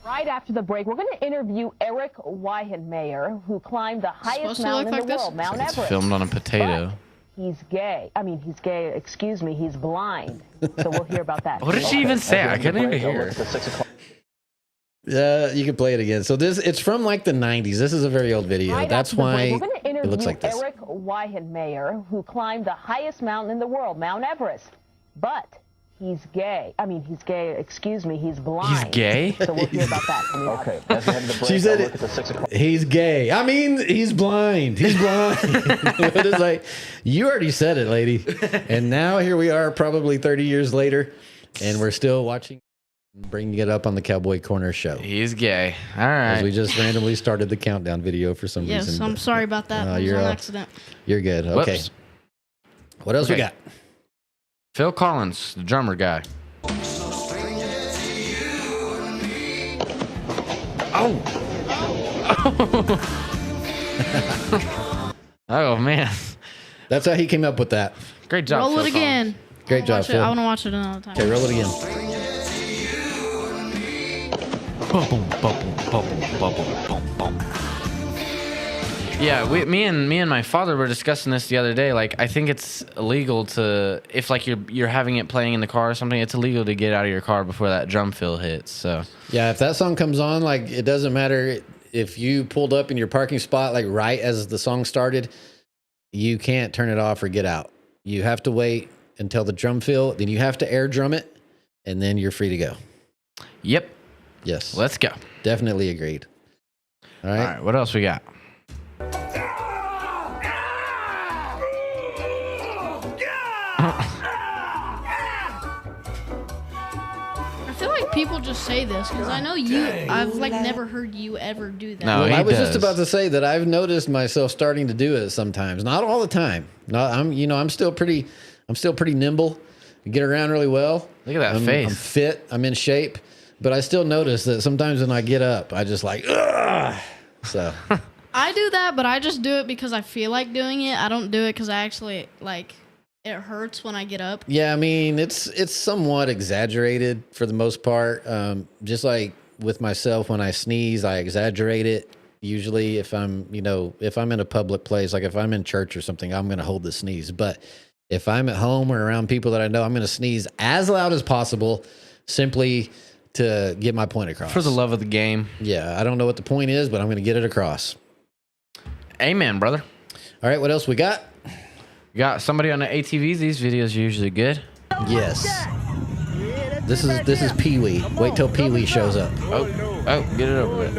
T: Right after the break, we're going to interview Eric Weihenmayer, who climbed the highest mountain in the world, Mount Everest.
D: It's filmed on a potato.
T: But he's gay. I mean, he's gay. Excuse me. He's blind. So we'll hear about that.
D: What did she even say? I couldn't even hear.
C: You can play it again. So it's from like the 90s. This is a very old video.
T: Right
C: That's why it looks like this.
T: Eric Weihenmayer, who climbed the highest mountain in the world, Mount Everest. But he's gay. I mean, he's gay. Excuse me. He's blind.
D: He's gay?
T: So we'll hear about that. Okay.
C: She said he's gay. I mean, he's blind. He's blind. It's like, you already said it, lady. And now here we are probably 30 years later, and we're still watching, bringing it up on the Cowboy Corner show.
D: He's gay. All right.
C: As we just randomly started the countdown video for some reason.
E: Yes, I'm sorry about that. It was an accident.
C: You're good. Okay.
D: Whoops.
C: What else we got?
D: Phil Collins, the drummer guy. Oh. Oh, man.
C: That's how he came up with that.
D: Great job,
E: Roll
D: Phil
E: it again.
C: Collins. Great job, Phil.
E: I want to watch it another time.
C: Okay, roll it again.
D: Yeah, me and my father were discussing this the other day. Like, I think it's illegal to, if like you're having it playing in the car or something, it's illegal to get out of your car before that drum fill hits. So
C: yeah, if that song comes on, like, it doesn't matter if you pulled up in your parking spot like right as the song started, you can't turn it off or get out. You have to wait until the drum fill, then you have to air drum it, and then you're free to go.
D: Yep.
C: Yes.
D: Let's go.
C: Definitely agreed. All right.
D: All right. What else we got?
E: I feel like people just say this because I know you. I've like never heard you ever do that.
D: No,
C: well, I was
D: does.
C: just about to say that I've noticed myself starting to do it sometimes. Not all the time. I'm still pretty nimble. I get around really well.
D: Look at that
C: I'm
D: face.
C: fit. I'm in shape. But I still notice that sometimes when I get up, I just like, ugh. So
E: I do that, but I just do it because I feel like doing it. I don't do it because I actually like it hurts when I get up.
C: yeah, I mean, it's somewhat exaggerated for the most part. Just like with myself, when I sneeze, I exaggerate it. Usually if I'm in a public place, like if I'm in church or something, I'm going to hold the sneeze. But if I'm at home or around people that I know, I'm going to sneeze as loud as possible, simply to get my point across.
D: For the love of the game.
C: Yeah, I don't know what the point is, but I'm going to get it across.
D: Amen, brother.
C: All right, what else we got?
D: We got somebody on the ATVs. These videos are usually good.
C: Yes. This is Pee-wee. Wait till Pee-wee shows up.
D: Oh, get it over with.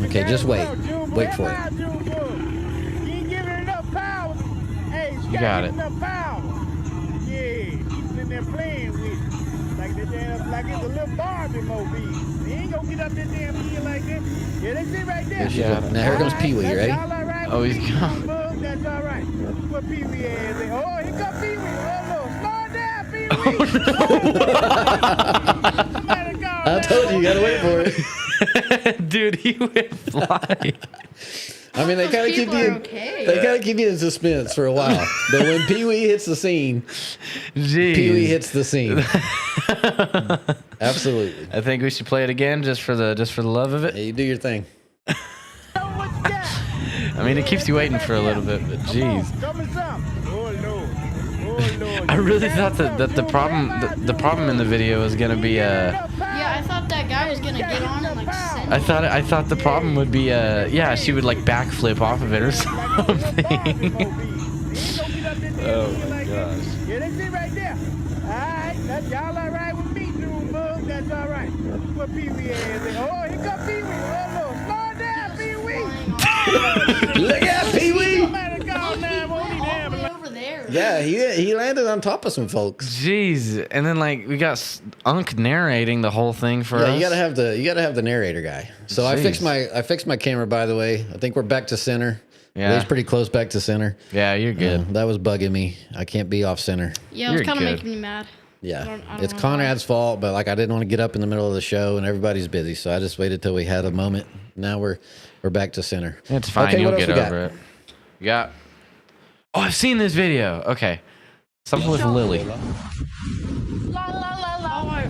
C: Okay, just wait. Wait for it.
D: You got it.
J: Like it's a little Barbie mobile. He ain't gonna get up this damn hill like that. Yeah, they sit right there.
C: Yeah. Now here comes Pee-wee. You ready?
J: Right.
D: Oh, he's gone.
J: That's all right. What Pee-wee is. Oh, here comes Pee-wee. Oh, no. Slow down, Pee-wee.
C: I told you gotta wait for it.
D: Dude, he went flying.
C: I mean, they kind of keep you. They kind of keep you in suspense for a while. But when Pee-wee hits the scene, Pee-wee hits the scene. Absolutely.
D: I think we should play it again just for the love of it.
C: Yeah, you do your thing.
D: I mean, it keeps you waiting for a little bit, but jeez. I really thought that the problem in the video was gonna be
E: Yeah, I thought that guy was gonna get on and like send.
D: I thought the problem would be she would like backflip off of it or something. Oh my gosh.
J: Yeah, they sit right there. All right, that's y'all all right with me, dude, bug. That's all right. What Pee-wee is. Oh, here come Pee-wee. Oh, no. Slow down, Pee-wee.
C: Look out, Pee-wee!
E: Over there.
C: Yeah, he landed on top of some folks.
D: Jeez, and then like we got Unc narrating the whole thing for us.
C: You gotta have the narrator guy. So
D: Jeez.
C: I fixed my camera, by the way. I think we're back to center.
D: Yeah,
C: it's pretty close back to center.
D: Yeah, you're good.
C: That was bugging me. I can't be off center.
E: Yeah, it was kind of making me mad.
C: Yeah,
E: I don't
C: it's
E: know
C: Conrad's fault, but like I didn't want to get up in the middle of the show and everybody's busy, so I just waited till we had a moment. Now we're back to center.
D: It's fine.
C: Okay,
D: You'll
C: what else
D: get
C: we
D: over it. You got. Oh, I've seen this video. Okay, something with Lily.
E: Oh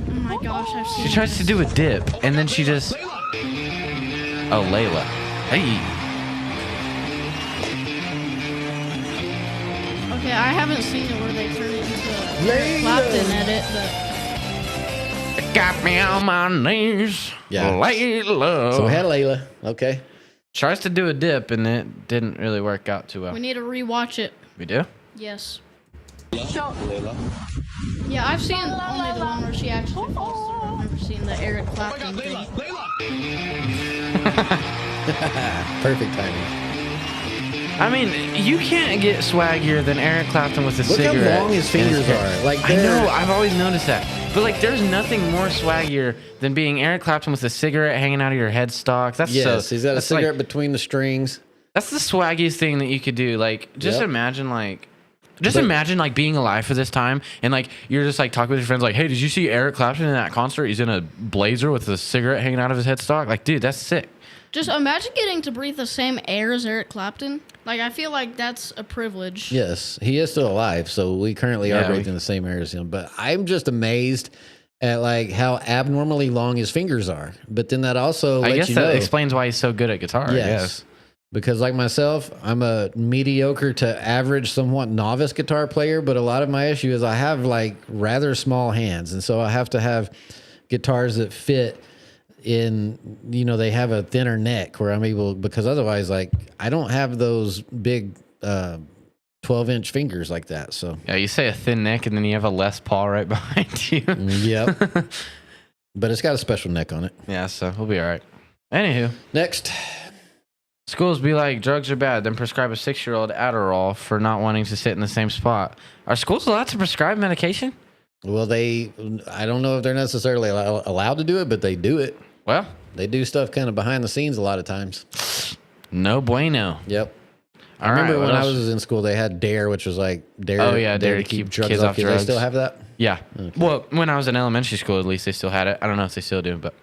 E: my gosh, I've seen.
D: She tries to do a dip, and then she just. Oh, Layla. Hey.
E: Okay, I haven't seen it where they turn it into a Eric Clapton edit, but
D: Got me on my knees.
C: Yeah.
D: Layla.
C: So we had Layla. Okay.
D: Tries to do a dip, and it didn't really work out too well.
E: we need to rewatch it.
D: We do?
E: Yes. Yeah, I've seen only the one where she actually falls through. I've never seen the Eric Clapton thing.
C: Perfect timing.
D: I mean, you can't get swaggier than Eric Clapton with a
C: Look
D: cigarette.
C: how long his fingers are. Like
D: I know, I've always noticed that. But like, there's nothing more swaggier than being Eric Clapton with a cigarette hanging out of your headstock. That's
C: yes,
D: so,
C: he's got a
D: that's
C: cigarette
D: like,
C: between the strings.
D: That's the swaggiest thing that you could do. Like, just
C: Yep.
D: imagine like being alive for this time and like you're just like talking with your friends like, hey, did you see Eric Clapton in that concert? He's in a blazer with a cigarette hanging out of his headstock. Like, dude, that's sick.
E: Just imagine getting to breathe the same air as Eric Clapton. Like, I feel like that's a privilege.
C: Yes, he is still alive, so we currently are breathing the same air as him. But I'm just amazed at like how abnormally long his fingers are. But then that also
D: I guess
C: you
D: that
C: know,
D: explains why he's so good at guitar.
C: yes,
D: I guess.
C: because like myself, I'm a mediocre to average, somewhat novice guitar player. But a lot of my issue is I have like rather small hands, and so I have to have guitars that fit in, you know, they have a thinner neck where I'm able, because otherwise, like, I don't have those big 12-inch fingers like that. So
D: Yeah, you say a thin neck and then you have a Les Paul right behind you.
C: Yep. But it's got a special neck on it.
D: Yeah, so we'll be all right. Anywho.
C: Next.
D: Schools be like, drugs are bad, then prescribe a 6-year-old Adderall for not wanting to sit in the same spot. Are schools allowed to prescribe medication?
C: Well, I don't know if they're necessarily allowed to do it, but they do it.
D: Well,
C: they do stuff kind of behind the scenes a lot of times.
D: No bueno.
C: Yep. I
D: All
C: remember
D: right,
C: when
D: what
C: I
D: else?
C: was in school, they had DARE, which was like DARE.
D: Oh, yeah, DARE to keep kids off
C: Do
D: drugs.
C: they still have that?
D: Yeah. Okay. Well, when I was in elementary school, at least they still had it. I don't know if they still do, but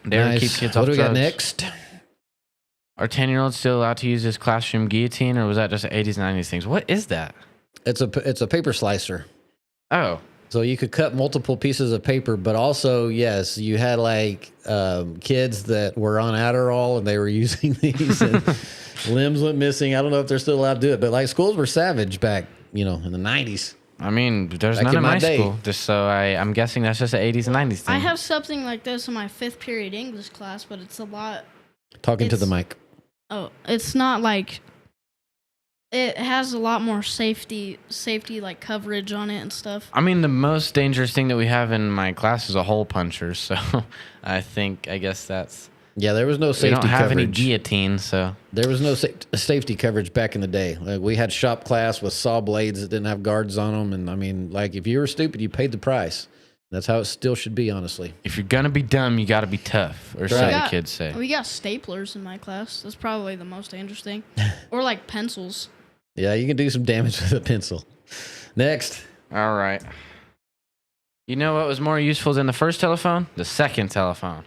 D: DARE to keep kids off drugs.
C: What do we got next?
D: Are 10-year-olds still allowed to use this classroom guillotine, or was that just 80s, 90s things? What is that?
C: It's a paper slicer.
D: Oh.
C: So you could cut multiple pieces of paper, but also, yes, you had like kids that were on Adderall and they were using these and limbs went missing. I don't know if they're still allowed to do it, but like schools were savage back, you know, in the 90s.
D: I mean, there's
C: Back
D: none
C: in
D: in
C: my
D: my
C: day.
D: school, just so I'm guessing that's just an 80s and 90s thing.
E: I have something like this in my 5th period English class, but it's a lot.
C: Talking to the mic.
E: Oh, it's not like. It has a lot more safety like coverage on it and stuff.
D: I mean, the most dangerous thing that we have in my class is a hole puncher, so I guess that's...
C: Yeah, there was no safety
D: coverage. We don't have any
C: coverage.
D: guillotine, so...
C: There was no safety coverage back in the day. Like, we had shop class with saw blades that didn't have guards on them, and I mean, like, if you were stupid, you paid the price. That's how it still should be, honestly.
D: If you're gonna be dumb, you gotta be tough, or so the kids say.
E: We got staplers in my class. That's probably the most dangerous thing. Or like pencils.
C: Yeah, you can do some damage with a pencil. Next.
D: All right. You know what was more useful than the first telephone? The second telephone.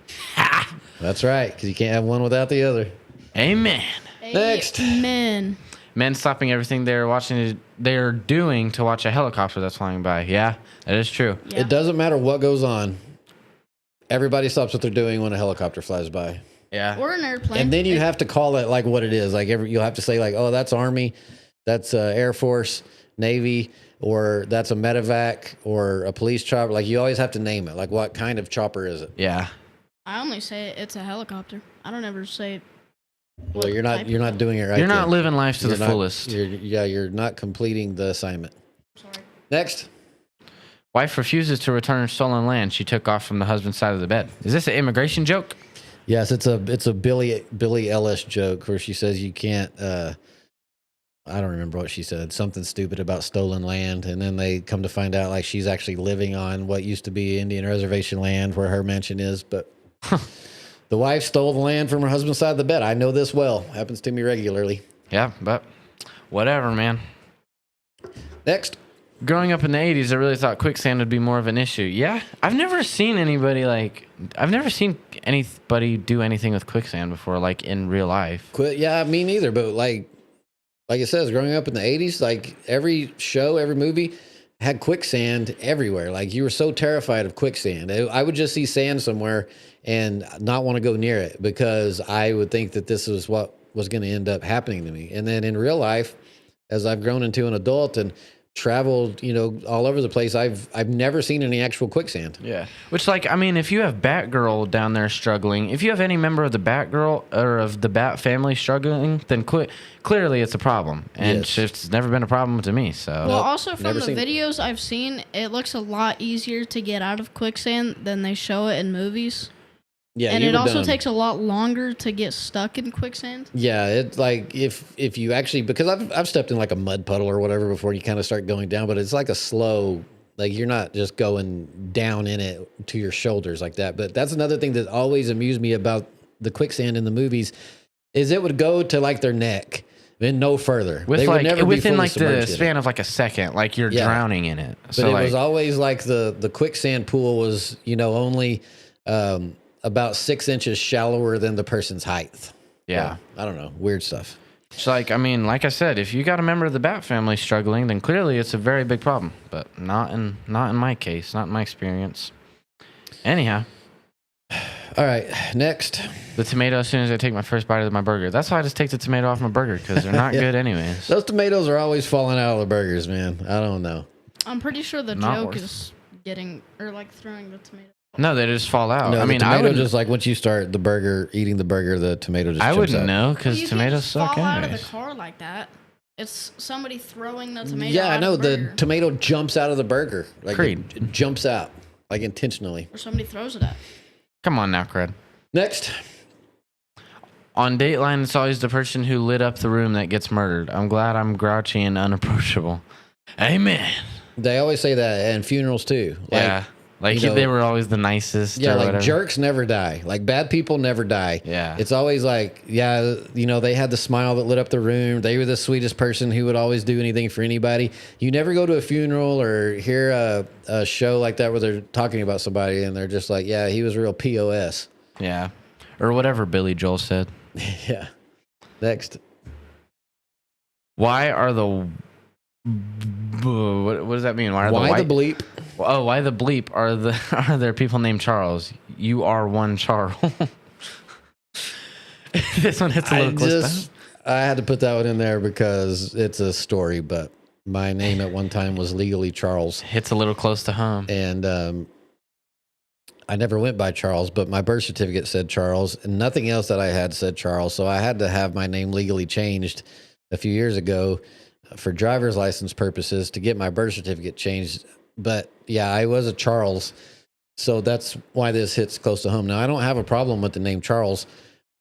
C: That's right, because you can't have one without the other.
D: Amen.
C: Next.
E: Amen.
D: Men stopping everything they're doing to watch a helicopter that's flying by. Yeah, that is true.
E: Yeah.
C: It doesn't matter what goes on. Everybody stops what they're doing when a helicopter flies by.
D: Yeah.
E: Or an airplane.
C: And then you have to call it like what it is. Like you'll have to say like, oh, that's Army, that's Air Force, Navy, or that's a medevac or a police chopper. Like you always have to name it. Like what kind of chopper is it?
D: Yeah.
E: I only say it's a helicopter. I don't ever say.
C: Well, you're not doing it right.
D: You're not
C: then.
D: living life to
C: You're
D: the
C: not-
D: fullest.
C: You're not completing the assignment.
E: Sorry.
C: Next.
D: Wife refuses to return stolen land she took off from the husband's side of the bed. Is this an immigration joke?
C: Yes, it's a Billie Ellis joke where she says you can't. I don't remember what she said. Something stupid about stolen land, and then they come to find out like she's actually living on what used to be Indian reservation land where her mansion is. But the wife stole the land from her husband's side of the bed. I know this well. Happens to me regularly.
D: Yeah, but whatever, man.
C: Next.
D: Growing up in the 80s, I really thought quicksand would be more of an issue. Yeah, I've never seen anybody do anything with quicksand before, like in real life.
C: Yeah, me neither. But like it says, growing up in the 80s, like every show, every movie had quicksand everywhere. Like you were so terrified of quicksand. I would just see sand somewhere and not want to go near it because I would think that this is what was going to end up happening to me. And then in real life, as I've grown into an adult and traveled, all over the place, I've never seen any actual quicksand.
D: Yeah. Which, like, I mean, if you have Batgirl down there struggling, if you have any member of the Batgirl or of the Bat family struggling, then clearly it's a problem. And it's never been a problem to me. So.
E: Well, also from the videos I've seen, it looks a lot easier to get out of quicksand than they show it in movies.
C: Yeah,
E: and it also takes a lot longer to get stuck in quicksand.
C: Yeah, it's like if you actually, because I've stepped in like a mud puddle or whatever before you kind of start going down, but it's like a slow, like you're not just going down in it to your shoulders like that. But that's another thing that always amused me about the quicksand in the movies is it would go to like their neck, then no further.
D: With
C: they
D: like
C: would never
D: within
C: be
D: like the
C: submerged
D: span of like a second, like you're drowning in it.
C: But it was always like the quicksand pool was, only about 6 inches shallower than the person's height.
D: Yeah.
C: I don't know. Weird stuff.
D: It's like, I mean, like I said, if you got a member of the Bat family struggling, then clearly it's a very big problem. But not in my case, not in my experience. Anyhow.
C: All right, next.
D: The tomato as soon as I take my first bite of my burger. That's why I just take the tomato off my burger, because they're not good anyways.
C: Those tomatoes are always falling out of the burgers, man. I don't know.
E: I'm pretty sure the joke is getting, or like throwing the tomato.
D: No, they just fall out.
C: No,
D: I mean,
C: I would just like once you start eating the burger, the tomato just.
D: I
C: jumps
D: wouldn't
C: out.
D: know because tomatoes suck
E: fall out of
D: anyways.
E: the car like that. It's somebody throwing the tomato.
C: Yeah, I know
E: out of the
C: the
E: burger.
C: tomato jumps out of the burger. Like
D: Creed.
C: it jumps out like intentionally.
E: Or somebody throws it at.
D: Come on now, Cred.
C: Next.
D: On Dateline, it's always the person who lit up the room that gets murdered. I'm glad I'm grouchy and unapproachable. Amen.
C: They always say that in funerals too.
D: Yeah. Like they were always the nicest.
C: Yeah,
D: or
C: like
D: whatever.
C: jerks never die. Like bad people never die.
D: Yeah.
C: It's always like, they had the smile that lit up the room. They were the sweetest person who would always do anything for anybody. You never go to a funeral or hear a show like that where they're talking about somebody and they're just like, yeah, he was real POS.
D: Yeah. Or whatever Billy Joel said.
C: Yeah. Next.
D: Why are the... What does that mean? Why
C: the bleep?
D: Oh, why the bleep are there people named Charles? You are one Charles. This one hits a little close.
C: I had to put that one in there because it's a story, but my name at one time was legally Charles.
D: Hits a little close to home.
C: And I never went by Charles, but my birth certificate said Charles, and nothing else that I had said Charles. So I had to have my name legally changed a few years ago for driver's license purposes to get my birth certificate changed. But yeah, I was a Charles. So that's why this hits close to home. Now, I don't have a problem with the name Charles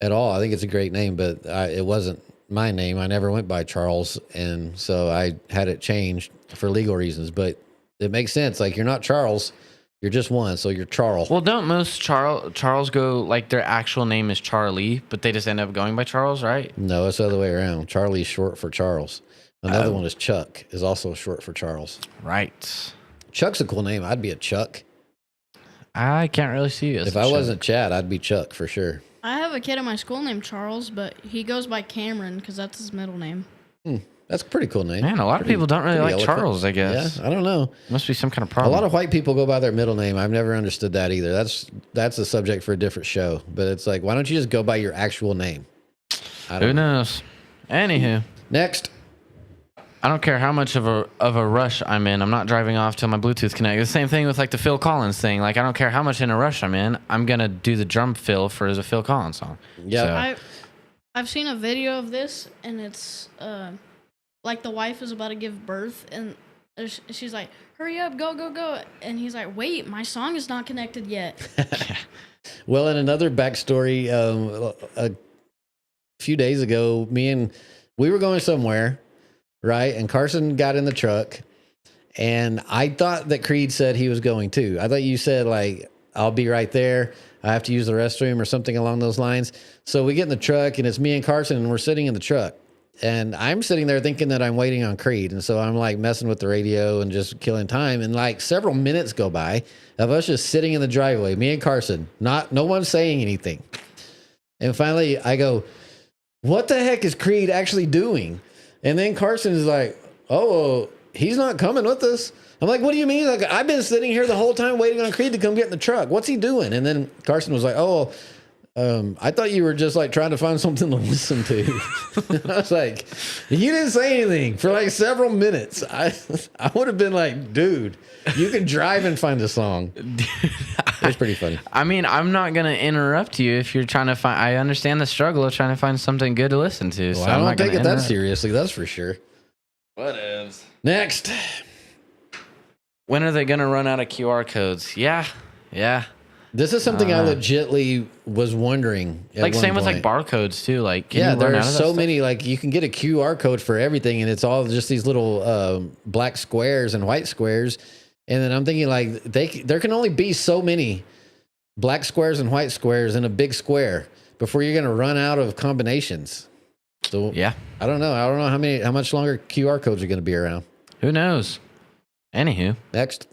C: at all. I think it's a great name, but it wasn't my name. I never went by Charles. And so I had it changed for legal reasons. But it makes sense. Like, you're not Charles. You're just one. So you're Charles.
D: Well, don't most Charles go, like, their actual name is Charlie, but they just end up going by Charles, right?
C: No, it's the other way around. Charlie's short for Charles. Another one is Chuck, is also short for Charles.
D: Right.
C: Chuck's a cool name. I'd be a Chuck.
D: I can't really see you as
C: if
D: a
C: I
D: Chuck.
C: wasn't Chad, I'd be Chuck for sure.
E: I have a kid in my school named Charles, but he goes by Cameron because that's his middle name.
C: That's a pretty cool name.
D: Man, a lot of people don't really like
C: eloquent.
D: Charles, I guess.
C: Yeah, I don't know.
D: Must be some kind of
C: A
D: problem.
C: lot of white people go by their middle name. I've never understood that either. That's a subject for a different show. But it's like, why don't you just go by your actual name?
D: Who knows? Anywho.
C: Next.
D: I don't care how much of a rush I'm in. I'm not driving off till my Bluetooth connects. The same thing with like the Phil Collins thing. Like, I don't care how much in a rush I'm in. I'm gonna do the drum fill for the Phil Collins song.
C: Yeah.
D: So.
E: I've seen a video of this, and it's like the wife is about to give birth, and she's like, "Hurry up, go, go, go!" And he's like, "Wait, my song is not connected yet."
C: Well, in another backstory, a few days ago, we were going somewhere. Right. And Carson got in the truck and I thought that Creed said he was going too. I thought you said like, I'll be right there. I have to use the restroom or something along those lines. So we get in the truck and it's me and Carson and we're sitting in the truck and I'm sitting there thinking that I'm waiting on Creed. And so I'm like messing with the radio and just killing time. And like several minutes go by of us just sitting in the driveway, me and Carson, no one saying anything. And finally I go, what the heck is Creed actually doing? And then Carson is like, oh, he's not coming with us. I'm like, what do you mean? Like, I've been sitting here the whole time waiting on Creed to come get in the truck. What's he doing? And then Carson was like, oh, I thought you were just like trying to find something to listen to. I was like, you didn't say anything for like several minutes. I would have been like, dude, you can drive and find a song. It's pretty funny.
D: I mean, I'm not going to interrupt you if you're trying to find. I understand the struggle of trying to find something good to listen to.
C: Well,
D: so
C: I don't take it that seriously. That's for sure.
D: Whatevs.
C: Next.
D: When are they going to run out of QR codes? Yeah.
C: This is something I legitly was wondering.
D: Like same with like barcodes too. Like
C: there are so many. Like you can get a QR code for everything, and it's all just these little black squares and white squares. And then I'm thinking like there can only be so many black squares and white squares in a big square before you're going to run out of combinations. So
D: yeah,
C: I don't know. I don't know how much longer QR codes are going to be around.
D: Who knows? Anywho,
C: next.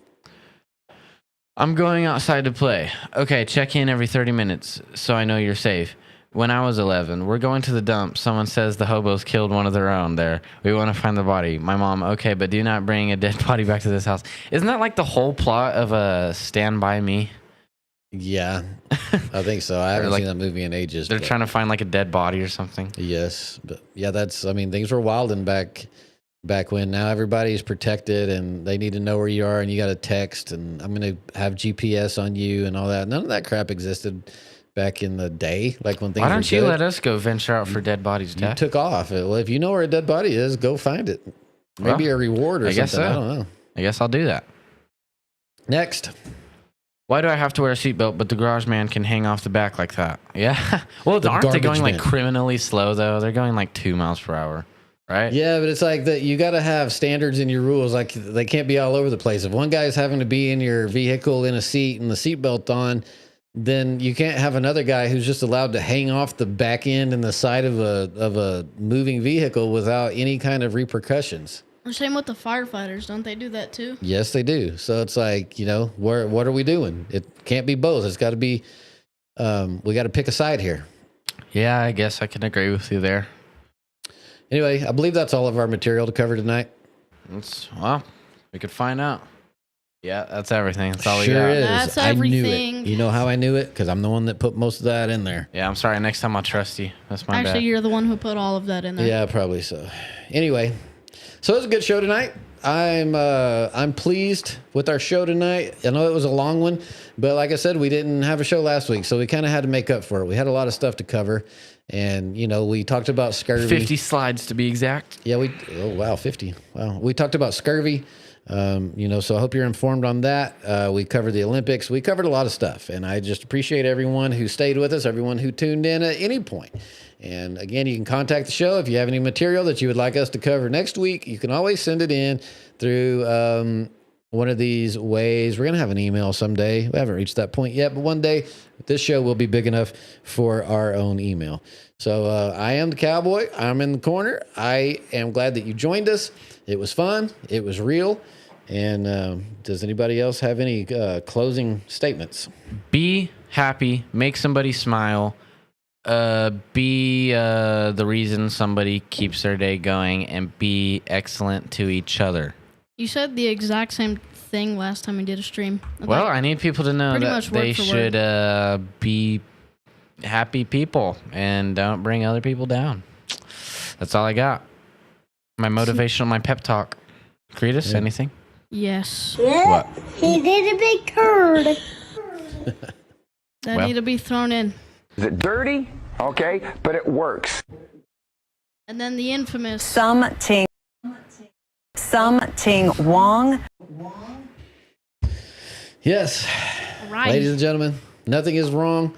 D: I'm going outside to play. Okay, check in every 30 minutes so I know you're safe. When I was 11, we're going to the dump. Someone says the hobos killed one of their own there. We want to find the body. My mom, okay, but do not bring a dead body back to this house. Isn't that like the whole plot of Stand By Me?
C: Yeah, I think so. I haven't seen that movie in ages.
D: They're trying to find like a dead body or something.
C: Yes, but yeah, things were wilding back when. Now everybody's protected and they need to know where you are, and you got to text, and I'm going to have GPS on you and all that. None of that crap existed back in the day, like when things were good.
D: Why don't you let us go venture out for dead bodies, Dad?
C: You took off. Well, if you know where a dead body is, go find it. Maybe a reward or something. I don't know.
D: I guess I'll do that.
C: Next.
D: Why do I have to wear a seatbelt, but the garage man can hang off the back like that? Yeah. Well, aren't they going like criminally slow, though? They're going like 2 miles per hour. Right?
C: Yeah, but it's like that. You got to have standards in your rules. Like they can't be all over the place. If one guy's having to be in your vehicle in a seat and the seatbelt on, then you can't have another guy who's just allowed to hang off the back end and the side of a moving vehicle without any kind of repercussions.
E: Same with the firefighters. Don't they do that too?
C: Yes, they do. So it's like, what are we doing? It can't be both. It's got to be. We got to pick a side here.
D: Yeah, I guess I can agree with you there.
C: Anyway, I believe that's all of our material to cover tonight.
D: Well, we could find out. Yeah, that's everything. That's all we got.
C: Sure is.
E: That's everything.
C: I knew it. You know how I knew it? Because I'm the one that put most of that in there.
D: Yeah, I'm sorry. Next time I'll trust you. That's my bad.
E: Actually, you're the one who put all of that in there.
C: Yeah, probably so. Anyway, so it was a good show tonight. I'm pleased with our show tonight. I know it was a long one, but like I said, we didn't have a show last week, so we kind of had to make up for it. We had a lot of stuff to cover. And, we talked about scurvy.
D: 50 slides to be exact.
C: Yeah, 50. Wow. We talked about scurvy, so I hope you're informed on that. We covered the Olympics. We covered a lot of stuff. And I just appreciate everyone who stayed with us, everyone who tuned in at any point. And again, you can contact the show if you have any material that you would like us to cover next week. You can always send it in through one of these ways. We're going to have an email someday. We haven't reached that point yet, but one day this show will be big enough for our own email. So I am the Cowboy. I'm in the corner. I am glad that you joined us. It was fun. It was real. And does anybody else have any closing statements?
D: Be happy. Make somebody smile. Be the reason somebody keeps their day going, and be excellent to each other.
E: You said the exact same thing last time we did a stream.
D: Well, I need people to know that they should be happy people and don't bring other people down. That's all I got. My motivational, my pep talk. Cretus, anything?
E: Yes.
F: Yeah,
D: what?
F: He did a big turd.
E: That need to be thrown in.
B: Is it dirty? Okay, but it works.
E: And then the infamous
I: Something Wong.
C: Yes.
E: Right.
C: Ladies and gentlemen, nothing is wrong.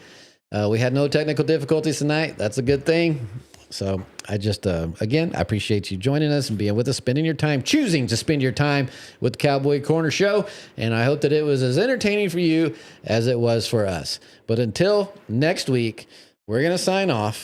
C: We had no technical difficulties tonight. That's a good thing. So I just, again, I appreciate you joining us and being with us, spending your time, choosing to spend your time with the Cowboy Corner Show. And I hope that it was as entertaining for you as it was for us. But until next week, we're going to sign off.